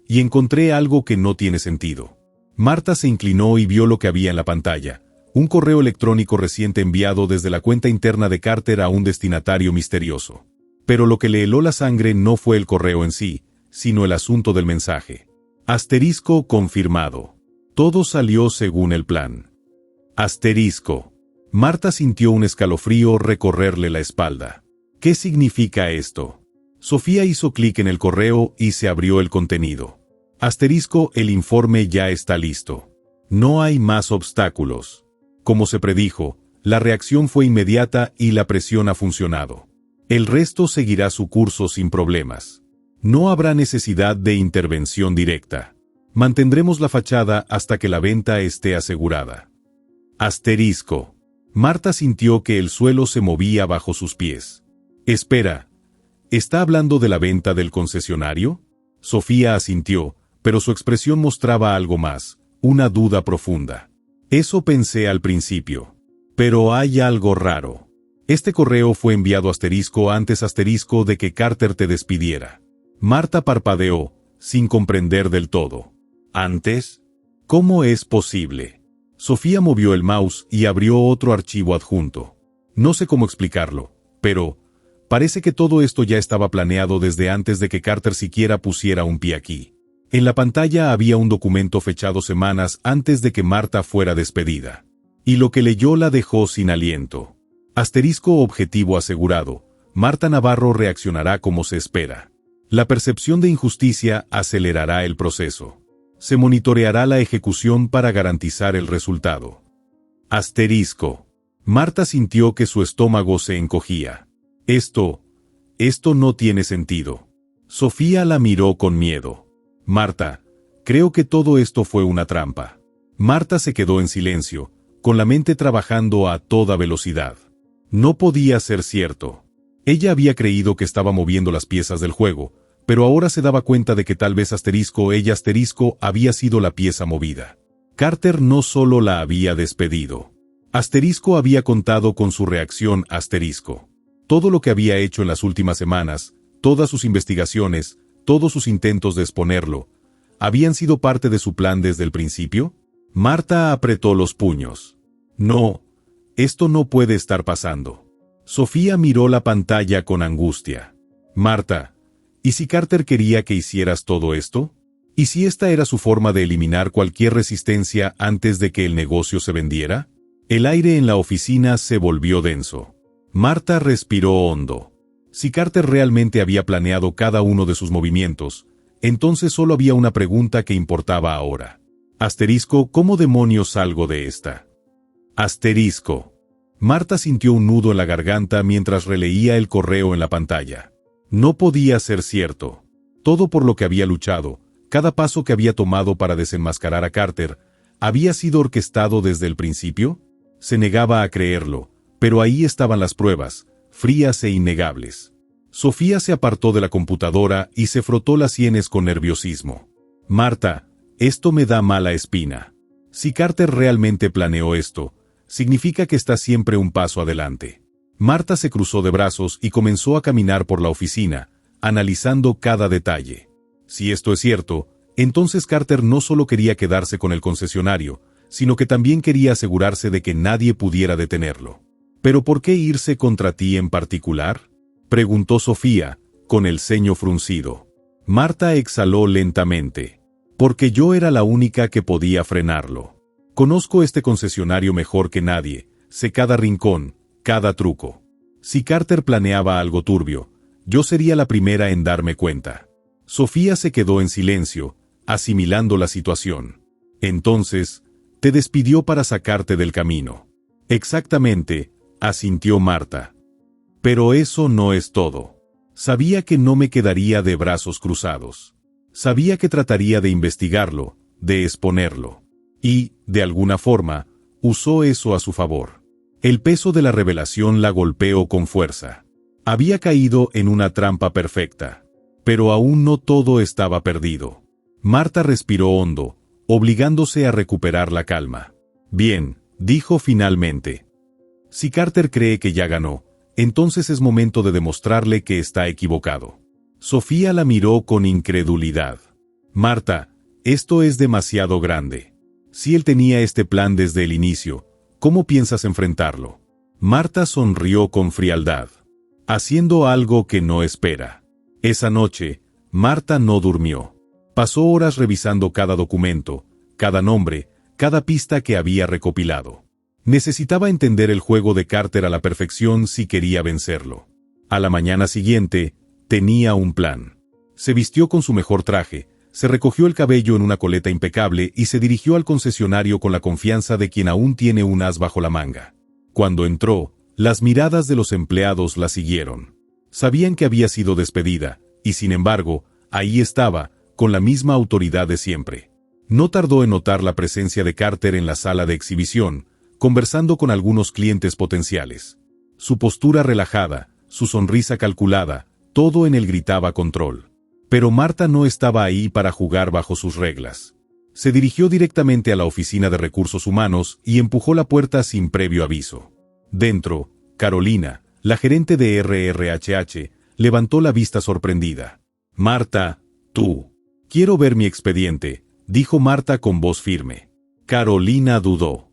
y encontré algo que no tiene sentido. Marta se inclinó y vio lo que había en la pantalla, un correo electrónico reciente enviado desde la cuenta interna de Carter a un destinatario misterioso. Pero lo que le heló la sangre no fue el correo en sí, sino el asunto del mensaje. Asterisco confirmado. Todo salió según el plan. Asterisco. Marta sintió un escalofrío recorrerle la espalda. ¿Qué significa esto? Sofía hizo clic en el correo y se abrió el contenido. Asterisco, el informe ya está listo. No hay más obstáculos. Como se predijo, la reacción fue inmediata y la presión ha funcionado. El resto seguirá su curso sin problemas. No habrá necesidad de intervención directa. Mantendremos la fachada hasta que la venta esté asegurada. Asterisco. Marta sintió que el suelo se movía bajo sus pies. Espera, ¿está hablando de la venta del concesionario? Sofía asintió, pero su expresión mostraba algo más, una duda profunda. Eso pensé al principio. Pero hay algo raro. Este correo fue enviado asterisco antes asterisco de que Carter te despidiera. Marta parpadeó, sin comprender del todo. ¿Antes? ¿Cómo es posible? Sofía movió el mouse y abrió otro archivo adjunto. No sé cómo explicarlo, pero parece que todo esto ya estaba planeado desde antes de que Carter siquiera pusiera un pie aquí. En la pantalla había un documento fechado semanas antes de que Marta fuera despedida. Y lo que leyó la dejó sin aliento. Asterisco objetivo asegurado. Marta Navarro reaccionará como se espera. La percepción de injusticia acelerará el proceso. Se monitoreará la ejecución para garantizar el resultado. Asterisco. Marta sintió que su estómago se encogía. Esto no tiene sentido. Sofía la miró con miedo. Marta, creo que todo esto fue una trampa. Marta se quedó en silencio, con la mente trabajando a toda velocidad. No podía ser cierto. Ella había creído que estaba moviendo las piezas del juego, pero ahora se daba cuenta de que tal vez ella había sido la pieza movida. Carter no solo la había despedido. Asterisco había contado con su reacción asterisco. Todo lo que había hecho en las últimas semanas, todas sus investigaciones, todos sus intentos de exponerlo, ¿habían sido parte de su plan desde el principio? Marta apretó los puños. No, esto no puede estar pasando. Sofía miró la pantalla con angustia. Marta, ¿y si Carter quería que hicieras todo esto? ¿Y si esta era su forma de eliminar cualquier resistencia antes de que el negocio se vendiera? El aire en la oficina se volvió denso. Marta respiró hondo. Si Carter realmente había planeado cada uno de sus movimientos, entonces solo había una pregunta que importaba ahora. Asterisco, ¿cómo demonios salgo de esta? Asterisco. Marta sintió un nudo en la garganta mientras releía el correo en la pantalla. No podía ser cierto. Todo por lo que había luchado, cada paso que había tomado para desenmascarar a Carter, ¿había sido orquestado desde el principio? Se negaba a creerlo, pero ahí estaban las pruebas, frías e innegables. Sofía se apartó de la computadora y se frotó las sienes con nerviosismo. Marta, esto me da mala espina. Si Carter realmente planeó esto, significa que está siempre un paso adelante. Marta se cruzó de brazos y comenzó a caminar por la oficina, analizando cada detalle. Si esto es cierto, entonces Carter no solo quería quedarse con el concesionario, sino que también quería asegurarse de que nadie pudiera detenerlo. ¿Pero por qué irse contra ti en particular?, preguntó Sofía, con el ceño fruncido. Marta exhaló lentamente. Porque yo era la única que podía frenarlo. Conozco este concesionario mejor que nadie, sé cada rincón, cada truco. Si Carter planeaba algo turbio, yo sería la primera en darme cuenta. Sofía se quedó en silencio, asimilando la situación. Entonces, te despidió para sacarte del camino. Exactamente, asintió Marta. Pero eso no es todo. Sabía que no me quedaría de brazos cruzados. Sabía que trataría de investigarlo, de exponerlo. Y, de alguna forma, usó eso a su favor. El peso de la revelación la golpeó con fuerza. Había caído en una trampa perfecta. Pero aún no todo estaba perdido. Marta respiró hondo, obligándose a recuperar la calma. Bien, dijo finalmente. Si Carter cree que ya ganó, entonces es momento de demostrarle que está equivocado. Sofía la miró con incredulidad. Marta, esto es demasiado grande. Si él tenía este plan desde el inicio, ¿cómo piensas enfrentarlo? Marta sonrió con frialdad, haciendo algo que no espera. Esa noche, Marta no durmió. Pasó horas revisando cada documento, cada nombre, cada pista que había recopilado. Necesitaba entender el juego de Carter a la perfección si quería vencerlo. A la mañana siguiente, tenía un plan. Se vistió con su mejor traje, se recogió el cabello en una coleta impecable y se dirigió al concesionario con la confianza de quien aún tiene un as bajo la manga. Cuando entró, las miradas de los empleados la siguieron. Sabían que había sido despedida, y sin embargo, ahí estaba, con la misma autoridad de siempre. No tardó en notar la presencia de Carter en la sala de exhibición, conversando con algunos clientes potenciales. Su postura relajada, su sonrisa calculada, todo en él gritaba control. Pero Marta no estaba ahí para jugar bajo sus reglas. Se dirigió directamente a la oficina de recursos humanos y empujó la puerta sin previo aviso. Dentro, Carolina, la gerente de RRHH, levantó la vista sorprendida. Marta, tú. Quiero ver mi expediente, dijo Marta con voz firme. Carolina dudó.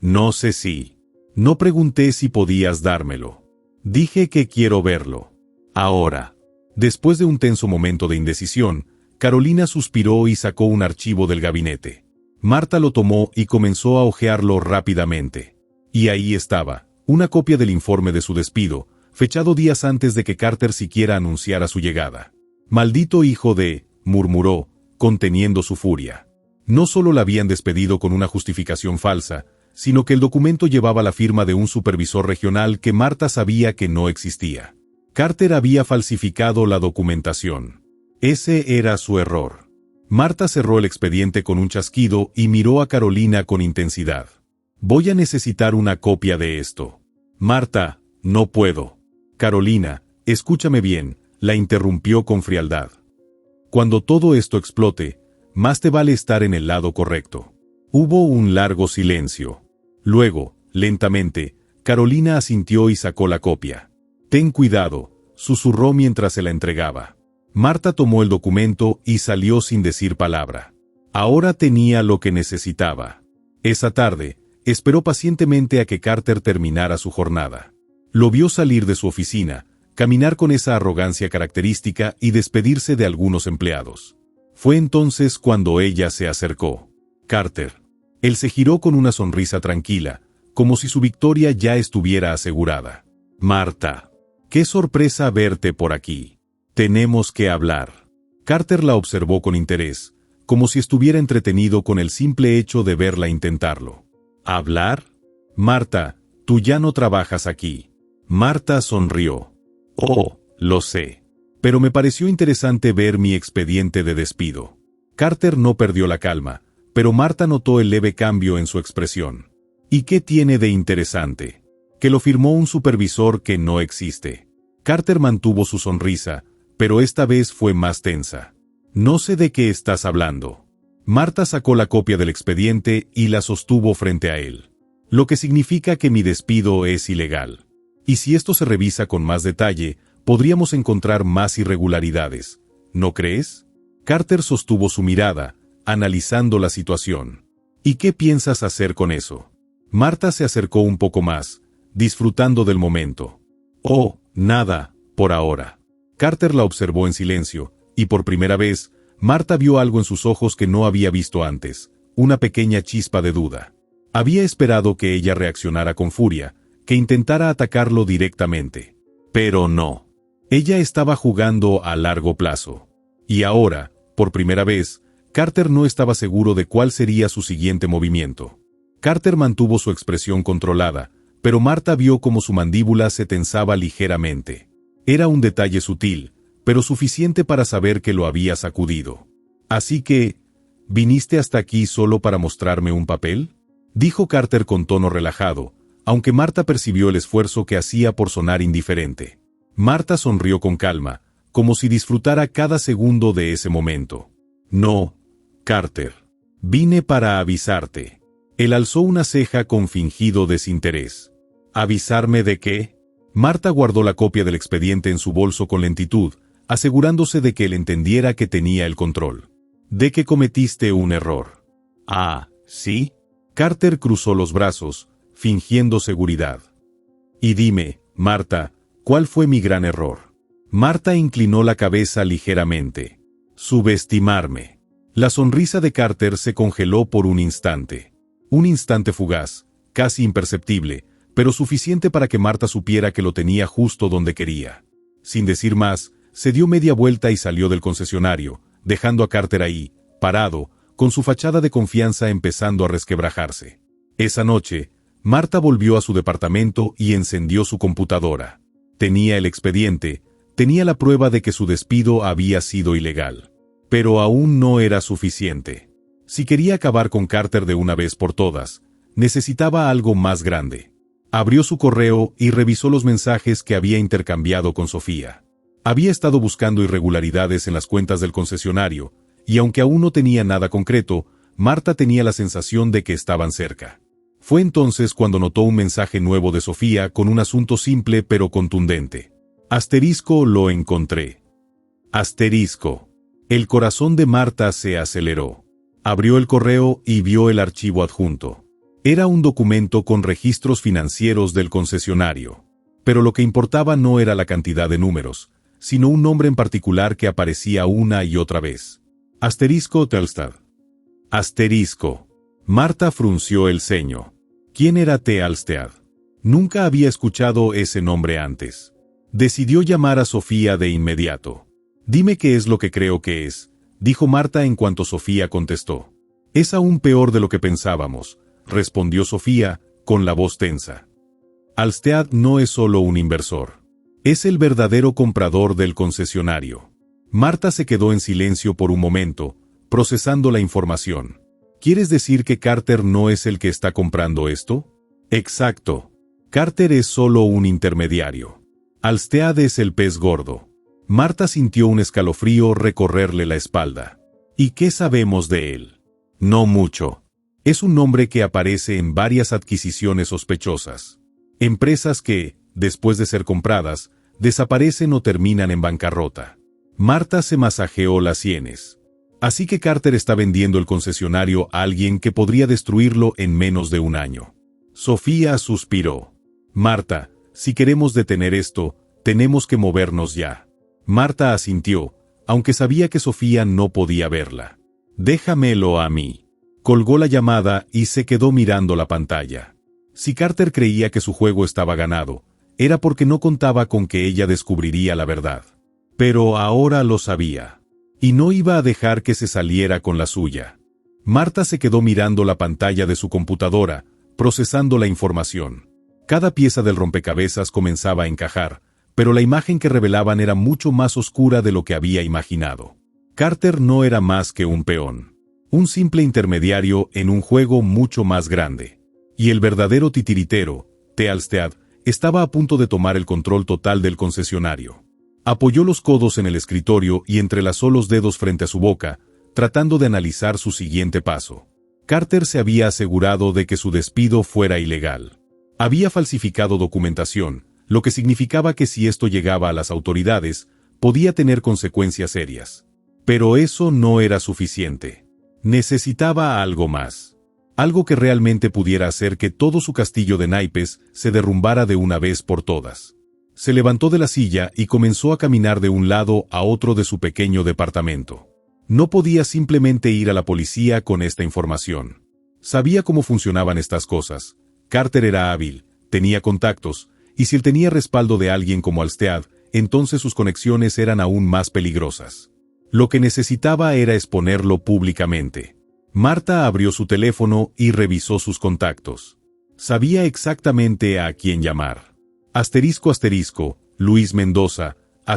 No sé si. No pregunté si podías dármelo. Dije que quiero verlo. Ahora. Después de un tenso momento de indecisión, Carolina suspiró y sacó un archivo del gabinete. Marta lo tomó y comenzó a hojearlo rápidamente. Y ahí estaba, una copia del informe de su despido, fechado días antes de que Carter siquiera anunciara su llegada. Maldito hijo de, murmuró, conteniendo su furia. No solo la habían despedido con una justificación falsa, sino que el documento llevaba la firma de un supervisor regional que Marta sabía que no existía. Carter había falsificado la documentación. Ese era su error. Marta cerró el expediente con un chasquido y miró a Carolina con intensidad. Voy a necesitar una copia de esto. Marta, no puedo. Carolina, escúchame bien, la interrumpió con frialdad. Cuando todo esto explote, más te vale estar en el lado correcto. Hubo un largo silencio. Luego, lentamente, Carolina asintió y sacó la copia. Ten cuidado, susurró mientras se la entregaba. Marta tomó el documento y salió sin decir palabra. Ahora tenía lo que necesitaba. Esa tarde, esperó pacientemente a que Carter terminara su jornada. Lo vio salir de su oficina, caminar con esa arrogancia característica y despedirse de algunos empleados. Fue entonces cuando ella se acercó. Carter. Él se giró con una sonrisa tranquila, como si su victoria ya estuviera asegurada. Marta. ¡Qué sorpresa verte por aquí! Tenemos que hablar. Carter la observó con interés, como si estuviera entretenido con el simple hecho de verla intentarlo. ¿Hablar? Marta, tú ya no trabajas aquí. Marta sonrió. Oh, lo sé. Pero me pareció interesante ver mi expediente de despido. Carter no perdió la calma, pero Marta notó el leve cambio en su expresión. ¿Y qué tiene de interesante? Que lo firmó un supervisor que no existe. Carter mantuvo su sonrisa, pero esta vez fue más tensa. No sé de qué estás hablando. Marta sacó la copia del expediente y la sostuvo frente a él. Lo que significa que mi despido es ilegal. Y si esto se revisa con más detalle, podríamos encontrar más irregularidades, ¿no crees? Carter sostuvo su mirada, analizando la situación. ¿Y qué piensas hacer con eso? Marta se acercó un poco más, disfrutando del momento. Oh, nada, por ahora. Carter la observó en silencio, y por primera vez, Marta vio algo en sus ojos que no había visto antes, una pequeña chispa de duda. Había esperado que ella reaccionara con furia, que intentara atacarlo directamente. Pero no. Ella estaba jugando a largo plazo. Y ahora, por primera vez, Carter no estaba seguro de cuál sería su siguiente movimiento. Carter mantuvo su expresión controlada, pero Marta vio cómo su mandíbula se tensaba ligeramente. Era un detalle sutil, pero suficiente para saber que lo había sacudido. Así que, ¿viniste hasta aquí solo para mostrarme un papel?, dijo Carter con tono relajado, aunque Marta percibió el esfuerzo que hacía por sonar indiferente. Marta sonrió con calma, como si disfrutara cada segundo de ese momento. No, Carter. Vine para avisarte. Él alzó una ceja con fingido desinterés. ¿Avisarme de qué? Marta guardó la copia del expediente en su bolso con lentitud, asegurándose de que él entendiera que tenía el control. De que cometiste un error. Ah, ¿sí? Carter cruzó los brazos, fingiendo seguridad. Y dime, Marta, ¿cuál fue mi gran error? Marta inclinó la cabeza ligeramente. Subestimarme. La sonrisa de Carter se congeló por un instante. Un instante fugaz, casi imperceptible, pero suficiente para que Marta supiera que lo tenía justo donde quería. Sin decir más, se dio media vuelta y salió del concesionario, dejando a Carter ahí, parado, con su fachada de confianza empezando a resquebrajarse. Esa noche, Marta volvió a su departamento y encendió su computadora. Tenía el expediente, tenía la prueba de que su despido había sido ilegal. Pero aún no era suficiente. Si quería acabar con Carter de una vez por todas, necesitaba algo más grande. Abrió su correo y revisó los mensajes que había intercambiado con Sofía. Había estado buscando irregularidades en las cuentas del concesionario, y aunque aún no tenía nada concreto, Marta tenía la sensación de que estaban cerca. Fue entonces cuando notó un mensaje nuevo de Sofía con un asunto simple pero contundente. Asterisco, lo encontré. Asterisco. El corazón de Marta se aceleró. Abrió el correo y vio el archivo adjunto. Era un documento con registros financieros del concesionario. Pero lo que importaba no era la cantidad de números, sino un nombre en particular que aparecía una y otra vez. Asterisco Telstar. Asterisco. Marta frunció el ceño. ¿Quién era Telstar? Nunca había escuchado ese nombre antes. Decidió llamar a Sofía de inmediato. Dime qué es lo que creo que es, dijo Marta en cuanto Sofía contestó. Es aún peor de lo que pensábamos, respondió Sofía, con la voz tensa. Alstead no es solo un inversor. Es el verdadero comprador del concesionario. Marta se quedó en silencio por un momento, procesando la información. ¿Quieres decir que Carter no es el que está comprando esto? Exacto. Carter es solo un intermediario. Alstead es el pez gordo. Marta sintió un escalofrío recorrerle la espalda. ¿Y qué sabemos de él? No mucho. Es un nombre que aparece en varias adquisiciones sospechosas. Empresas que, después de ser compradas, desaparecen o terminan en bancarrota. Marta se masajeó las sienes. Así que Carter está vendiendo el concesionario a alguien que podría destruirlo en menos de un año. Sofía suspiró. Marta, si queremos detener esto, tenemos que movernos ya. Marta asintió, aunque sabía que Sofía no podía verla. Déjamelo a mí. Colgó la llamada y se quedó mirando la pantalla. Si Carter creía que su juego estaba ganado, era porque no contaba con que ella descubriría la verdad. Pero ahora lo sabía. Y no iba a dejar que se saliera con la suya. Marta se quedó mirando la pantalla de su computadora, procesando la información. Cada pieza del rompecabezas comenzaba a encajar, pero la imagen que revelaban era mucho más oscura de lo que había imaginado. Carter no era más que un peón. Un simple intermediario en un juego mucho más grande. Y el verdadero titiritero, Telstar, Estaba a punto de tomar el control total del concesionario. Apoyó los codos en el escritorio y entrelazó los dedos frente a su boca, tratando de analizar su siguiente paso. Carter se había asegurado de que su despido fuera ilegal. Había falsificado documentación, lo que significaba que si esto llegaba a las autoridades, podía tener consecuencias serias. Pero eso no era suficiente. Necesitaba algo más. Algo que realmente pudiera hacer que todo su castillo de naipes se derrumbara de una vez por todas. Se levantó de la silla y comenzó a caminar de un lado a otro de su pequeño departamento. No podía simplemente ir a la policía con esta información. Sabía cómo funcionaban estas cosas. Carter era hábil, tenía contactos, y si él tenía respaldo de alguien como Halstead, entonces sus conexiones eran aún más peligrosas. Lo que necesitaba era exponerlo públicamente. Marta abrió su teléfono y revisó sus contactos. Sabía exactamente a quién llamar. ***, Luis Mendoza, ***.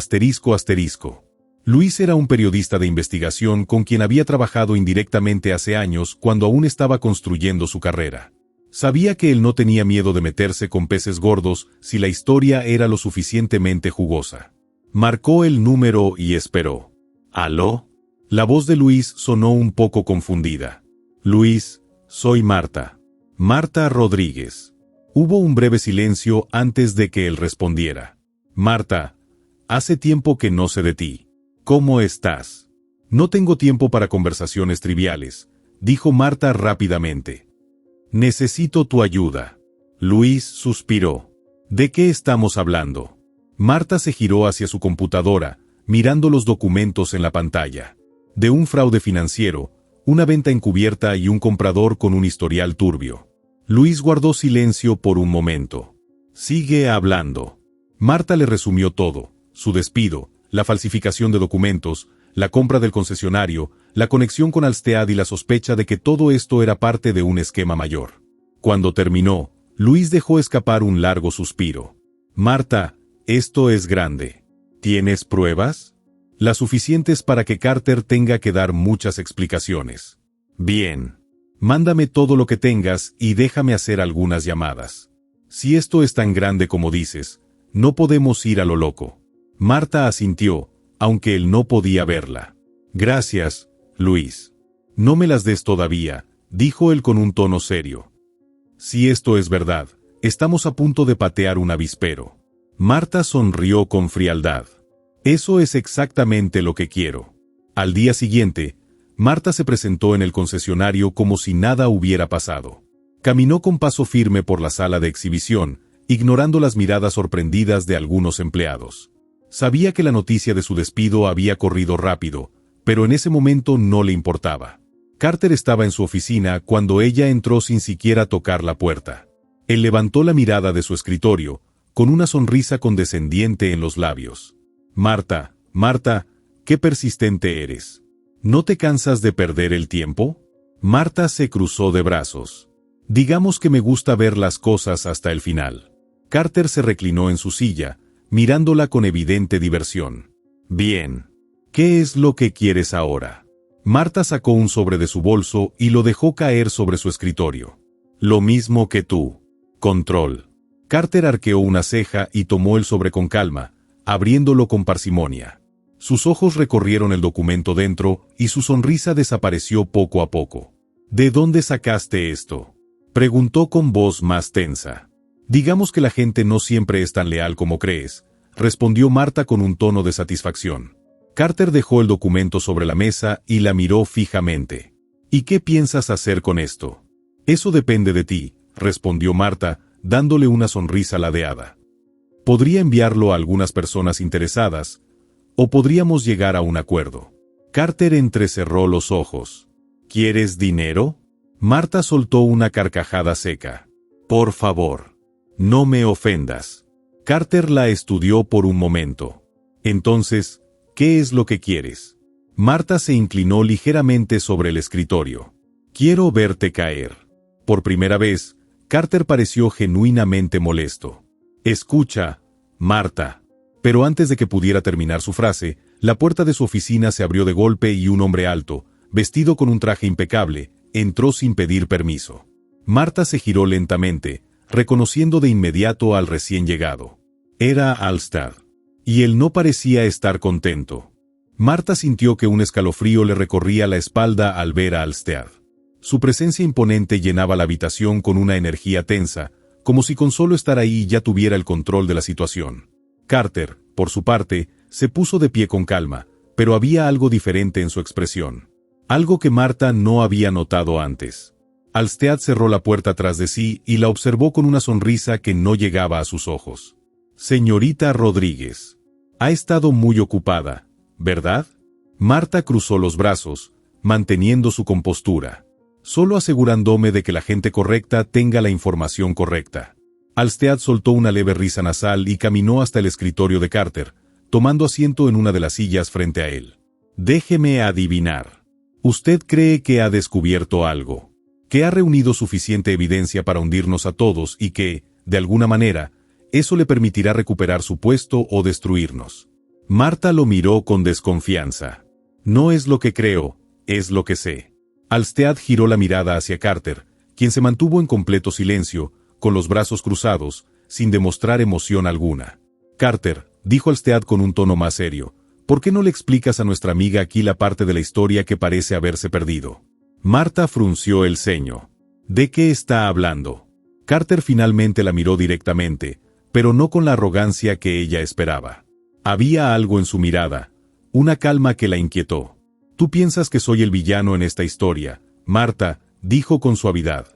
Luis era un periodista de investigación con quien había trabajado indirectamente hace años cuando aún estaba construyendo su carrera. Sabía que él no tenía miedo de meterse con peces gordos si la historia era lo suficientemente jugosa. Marcó el número y esperó. ¿Aló? La voz de Luis sonó un poco confundida. Luis, soy Marta. Marta Rodríguez. Hubo un breve silencio antes de que él respondiera. Marta, hace tiempo que no sé de ti. ¿Cómo estás? No tengo tiempo para conversaciones triviales, dijo Marta rápidamente. Necesito tu ayuda. Luis suspiró. ¿De qué estamos hablando? Marta se giró hacia su computadora, mirando los documentos en la pantalla. De un fraude financiero, una venta encubierta y un comprador con un historial turbio. Luis guardó silencio por un momento. Sigue hablando. Marta le resumió todo: su despido, la falsificación de documentos, la compra del concesionario, la conexión con Halstead y la sospecha de que todo esto era parte de un esquema mayor. Cuando terminó, Luis dejó escapar un largo suspiro. Marta, esto es grande. ¿Tienes pruebas? Las suficientes para que Carter tenga que dar muchas explicaciones. Bien. Mándame todo lo que tengas y déjame hacer algunas llamadas. Si esto es tan grande como dices, no podemos ir a lo loco. Marta asintió, aunque él no podía verla. Gracias, Luis. No me las des todavía, dijo él con un tono serio. Si esto es verdad, estamos a punto de patear un avispero. Marta sonrió con frialdad. Eso es exactamente lo que quiero. Al día siguiente, Marta se presentó en el concesionario como si nada hubiera pasado. Caminó con paso firme por la sala de exhibición, ignorando las miradas sorprendidas de algunos empleados. Sabía que la noticia de su despido había corrido rápido, pero en ese momento no le importaba. Carter estaba en su oficina cuando ella entró sin siquiera tocar la puerta. Él levantó la mirada de su escritorio, con una sonrisa condescendiente en los labios. Marta, Marta, qué persistente eres. ¿No te cansas de perder el tiempo? Marta se cruzó de brazos. Digamos que me gusta ver las cosas hasta el final. Carter se reclinó en su silla, mirándola con evidente diversión. Bien. ¿Qué es lo que quieres ahora? Marta sacó un sobre de su bolso y lo dejó caer sobre su escritorio. Lo mismo que tú. Control. Carter arqueó una ceja y tomó el sobre con calma, abriéndolo con parsimonia. Sus ojos recorrieron el documento dentro y su sonrisa desapareció poco a poco. ¿De dónde sacaste esto?, preguntó con voz más tensa. Digamos que la gente no siempre es tan leal como crees, respondió Marta con un tono de satisfacción. Carter dejó el documento sobre la mesa y la miró fijamente. ¿Y qué piensas hacer con esto? Eso depende de ti, respondió Marta, dándole una sonrisa ladeada. Podría enviarlo a algunas personas interesadas, o podríamos llegar a un acuerdo. Carter entrecerró los ojos. ¿Quieres dinero? Marta soltó una carcajada seca. Por favor, no me ofendas. Carter la estudió por un momento. Entonces, ¿qué es lo que quieres? Marta se inclinó ligeramente sobre el escritorio. Quiero verte caer. Por primera vez, Carter pareció genuinamente molesto. Escucha, Marta. Pero antes de que pudiera terminar su frase, la puerta de su oficina se abrió de golpe y un hombre alto, vestido con un traje impecable, entró sin pedir permiso. Marta se giró lentamente, reconociendo de inmediato al recién llegado. Era Alstad. Y él no parecía estar contento. Marta sintió que un escalofrío le recorría la espalda al ver a Alstad. Su presencia imponente llenaba la habitación con una energía tensa, como si con solo estar ahí ya tuviera el control de la situación. Carter, por su parte, se puso de pie con calma, pero había algo diferente en su expresión. Algo que Marta no había notado antes. Alstad cerró la puerta tras de sí y la observó con una sonrisa que no llegaba a sus ojos. Señorita Rodríguez. Ha estado muy ocupada, ¿verdad? Marta cruzó los brazos, manteniendo su compostura. Solo asegurándome de que la gente correcta tenga la información correcta. Alstad soltó una leve risa nasal y caminó hasta el escritorio de Carter, tomando asiento en una de las sillas frente a él. Déjeme adivinar. Usted cree que ha descubierto algo, que ha reunido suficiente evidencia para hundirnos a todos y que, de alguna manera, eso le permitirá recuperar su puesto o destruirnos. Marta lo miró con desconfianza. No es lo que creo, es lo que sé. Alstad giró la mirada hacia Carter, quien se mantuvo en completo silencio, con los brazos cruzados, sin demostrar emoción alguna. Carter, dijo Alstad con un tono más serio, ¿por qué no le explicas a nuestra amiga aquí la parte de la historia que parece haberse perdido? Marta frunció el ceño. ¿De qué está hablando? Carter finalmente la miró directamente, pero no con la arrogancia que ella esperaba. Había algo en su mirada, una calma que la inquietó. Tú piensas que soy el villano en esta historia, Marta, dijo con suavidad.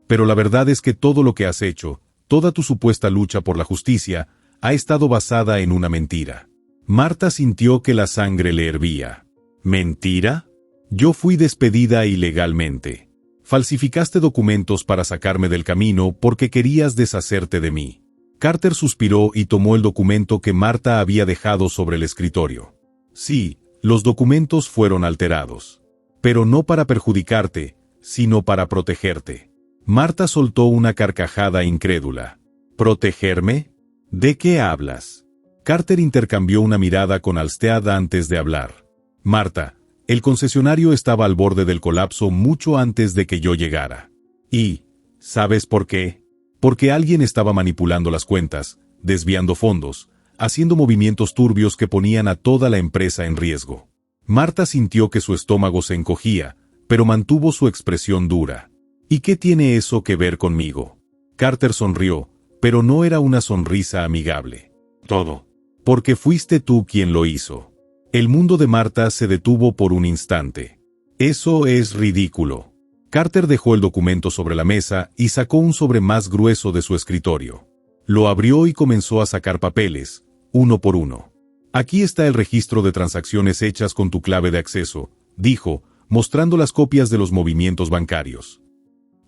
Pero la verdad es que todo lo que has hecho, toda tu supuesta lucha por la justicia, ha estado basada en una mentira. Marta sintió que la sangre le hervía. ¿Mentira? Yo fui despedida ilegalmente. Falsificaste documentos para sacarme del camino porque querías deshacerte de mí. Carter suspiró y tomó el documento que Marta había dejado sobre el escritorio. Sí, los documentos fueron alterados. Pero no para perjudicarte, sino para protegerte. Marta soltó una carcajada incrédula. ¿Protegerme? ¿De qué hablas? Carter intercambió una mirada con Alstad antes de hablar. Marta, el concesionario estaba al borde del colapso mucho antes de que yo llegara. Y, ¿sabes por qué? Porque alguien estaba manipulando las cuentas, desviando fondos, haciendo movimientos turbios que ponían a toda la empresa en riesgo. Marta sintió que su estómago se encogía, pero mantuvo su expresión dura. ¿Y qué tiene eso que ver conmigo? Carter sonrió, pero no era una sonrisa amigable. Todo. Porque fuiste tú quien lo hizo. El mundo de Marta se detuvo por un instante. Eso es ridículo. Carter dejó el documento sobre la mesa y sacó un sobre más grueso de su escritorio. Lo abrió y comenzó a sacar papeles, uno por uno. Aquí está el registro de transacciones hechas con tu clave de acceso, dijo, mostrando las copias de los movimientos bancarios.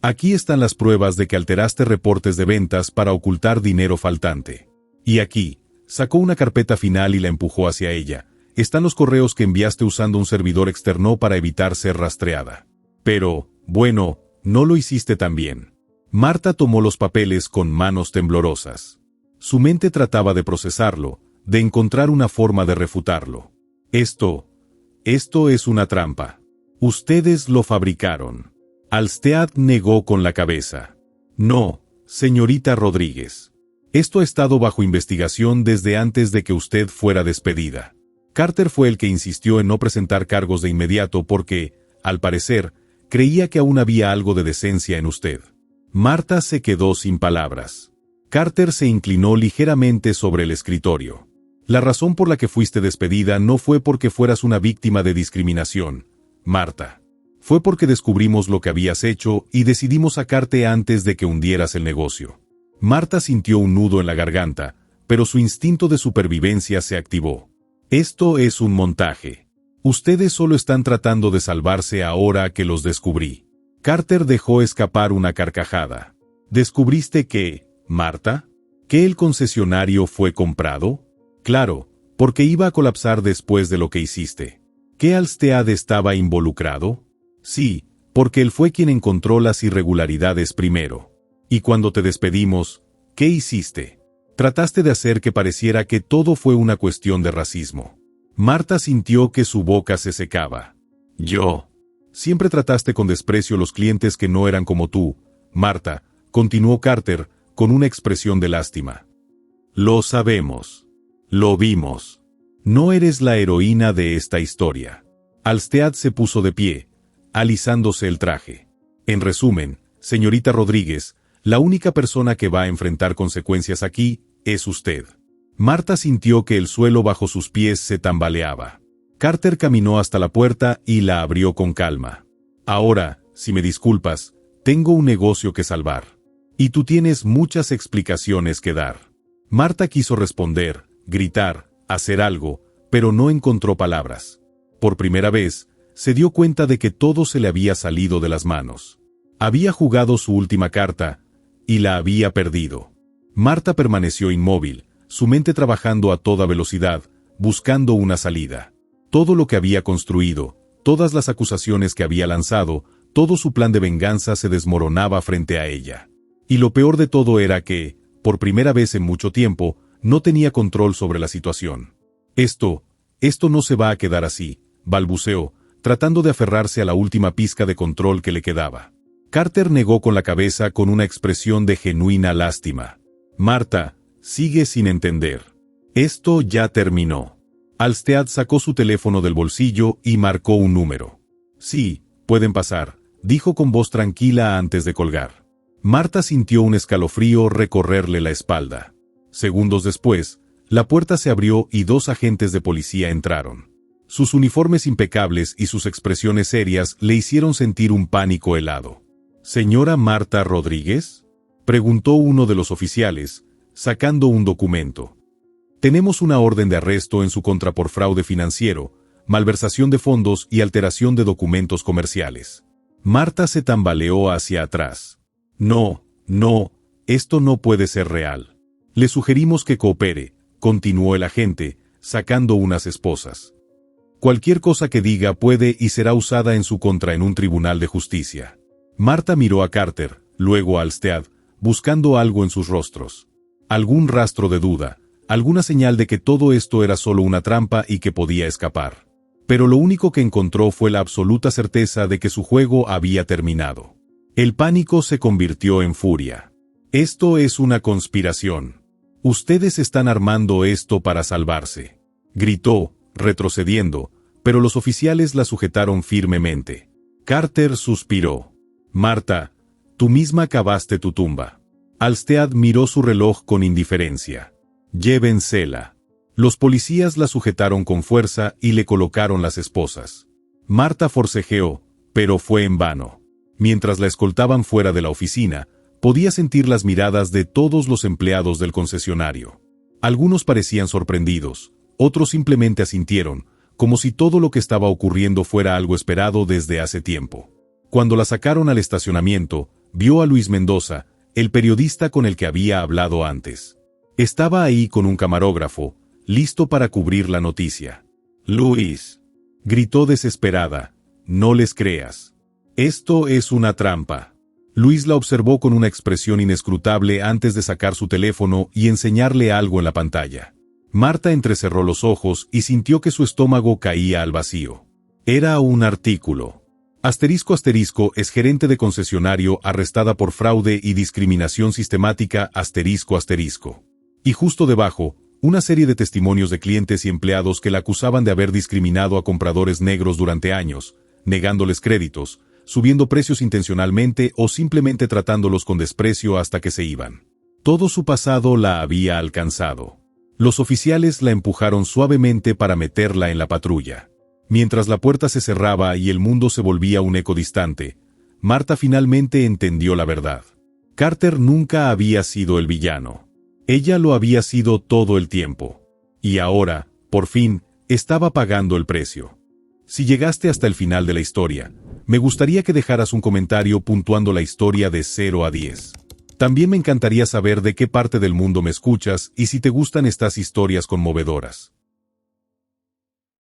Aquí están las pruebas de que alteraste reportes de ventas para ocultar dinero faltante. Y aquí, sacó una carpeta final y la empujó hacia ella, están los correos que enviaste usando un servidor externo para evitar ser rastreada. Pero, bueno, no lo hiciste tan bien. Marta tomó los papeles con manos temblorosas. Su mente trataba de procesarlo, de encontrar una forma de refutarlo. Esto es una trampa. Ustedes lo fabricaron. Alstad negó con la cabeza. No, señorita Rodríguez. Esto ha estado bajo investigación desde antes de que usted fuera despedida. Carter fue el que insistió en no presentar cargos de inmediato porque, al parecer, creía que aún había algo de decencia en usted. Marta se quedó sin palabras. Carter se inclinó ligeramente sobre el escritorio. La razón por la que fuiste despedida no fue porque fueras una víctima de discriminación, Marta. Fue porque descubrimos lo que habías hecho y decidimos sacarte antes de que hundieras el negocio. Marta sintió un nudo en la garganta, pero su instinto de supervivencia se activó. Esto es un montaje. Ustedes solo están tratando de salvarse ahora que los descubrí. Carter dejó escapar una carcajada. ¿Descubriste qué, Marta? ¿Que el concesionario fue comprado? Claro, porque iba a colapsar después de lo que hiciste. ¿Que Alstad estaba involucrado? Sí, porque él fue quien encontró las irregularidades primero. Y cuando te despedimos, ¿qué hiciste? Trataste de hacer que pareciera que todo fue una cuestión de racismo. Marta sintió que su boca se secaba. Yo. Siempre trataste con desprecio los clientes que no eran como tú, Marta, continuó Carter, con una expresión de lástima. Lo sabemos. Lo vimos. No eres la heroína de esta historia. Alstead se puso de pie, alisándose el traje. En resumen, señorita Rodríguez, la única persona que va a enfrentar consecuencias aquí es usted. Marta sintió que el suelo bajo sus pies se tambaleaba. Carter caminó hasta la puerta y la abrió con calma. Ahora, si me disculpas, tengo un negocio que salvar. Y tú tienes muchas explicaciones que dar. Marta quiso responder, gritar, hacer algo, pero no encontró palabras. Por primera vez, se dio cuenta de que todo se le había salido de las manos. Había jugado su última carta, y la había perdido. Marta permaneció inmóvil, su mente trabajando a toda velocidad, buscando una salida. Todo lo que había construido, todas las acusaciones que había lanzado, todo su plan de venganza se desmoronaba frente a ella. Y lo peor de todo era que, por primera vez en mucho tiempo, no tenía control sobre la situación. Esto no se va a quedar así, balbuceó, tratando de aferrarse a la última pizca de control que le quedaba. Carter negó con la cabeza con una expresión de genuina lástima. Marta, sigue sin entender. Esto ya terminó. Alstead sacó su teléfono del bolsillo y marcó un número. Sí, pueden pasar, dijo con voz tranquila antes de colgar. Marta sintió un escalofrío recorrerle la espalda. Segundos después, la puerta se abrió y 2 agentes de policía entraron. Sus uniformes impecables y sus expresiones serias le hicieron sentir un pánico helado. ¿Señora Marta Rodríguez?, preguntó uno de los oficiales, sacando un documento. Tenemos una orden de arresto en su contra por fraude financiero, malversación de fondos y alteración de documentos comerciales. Marta se tambaleó hacia atrás. No, esto no puede ser real. Le sugerimos que coopere, continuó el agente, sacando unas esposas. Cualquier cosa que diga puede y será usada en su contra en un tribunal de justicia. Marta miró a Carter, luego a Alstead, buscando algo en sus rostros. Algún rastro de duda, alguna señal de que todo esto era solo una trampa y que podía escapar. Pero lo único que encontró fue la absoluta certeza de que su juego había terminado. El pánico se convirtió en furia. Esto es una conspiración. Ustedes están armando esto para salvarse. Gritó, retrocediendo, pero los oficiales la sujetaron firmemente. Carter suspiró. Marta, tú misma cavaste tu tumba. Alstead miró su reloj con indiferencia. Llévensela. Los policías la sujetaron con fuerza y le colocaron las esposas. Marta forcejeó, pero fue en vano. Mientras la escoltaban fuera de la oficina, podía sentir las miradas de todos los empleados del concesionario. Algunos parecían sorprendidos, otros simplemente asintieron, como si todo lo que estaba ocurriendo fuera algo esperado desde hace tiempo. Cuando la sacaron al estacionamiento, vio a Luis Mendoza, el periodista con el que había hablado antes. Estaba ahí con un camarógrafo, listo para cubrir la noticia. «Luis», gritó desesperada, «no les creas. Esto es una trampa». Luis la observó con una expresión inescrutable antes de sacar su teléfono y enseñarle algo en la pantalla. Marta entrecerró los ojos y sintió que su estómago caía al vacío. Era un artículo. Asterisco es gerente de concesionario arrestada por fraude y discriminación sistemática asterisco. Y justo debajo, una serie de testimonios de clientes y empleados que la acusaban de haber discriminado a compradores negros durante años, negándoles créditos, subiendo precios intencionalmente o simplemente tratándolos con desprecio hasta que se iban. Todo su pasado la había alcanzado. Los oficiales la empujaron suavemente para meterla en la patrulla. Mientras la puerta se cerraba y el mundo se volvía un eco distante, Marta finalmente entendió la verdad. Carter nunca había sido el villano. Ella lo había sido todo el tiempo. Y ahora, por fin, estaba pagando el precio. Si llegaste hasta el final de la historia, me gustaría que dejaras un comentario puntuando la historia de 0 a 10. También me encantaría saber de qué parte del mundo me escuchas y si te gustan estas historias conmovedoras.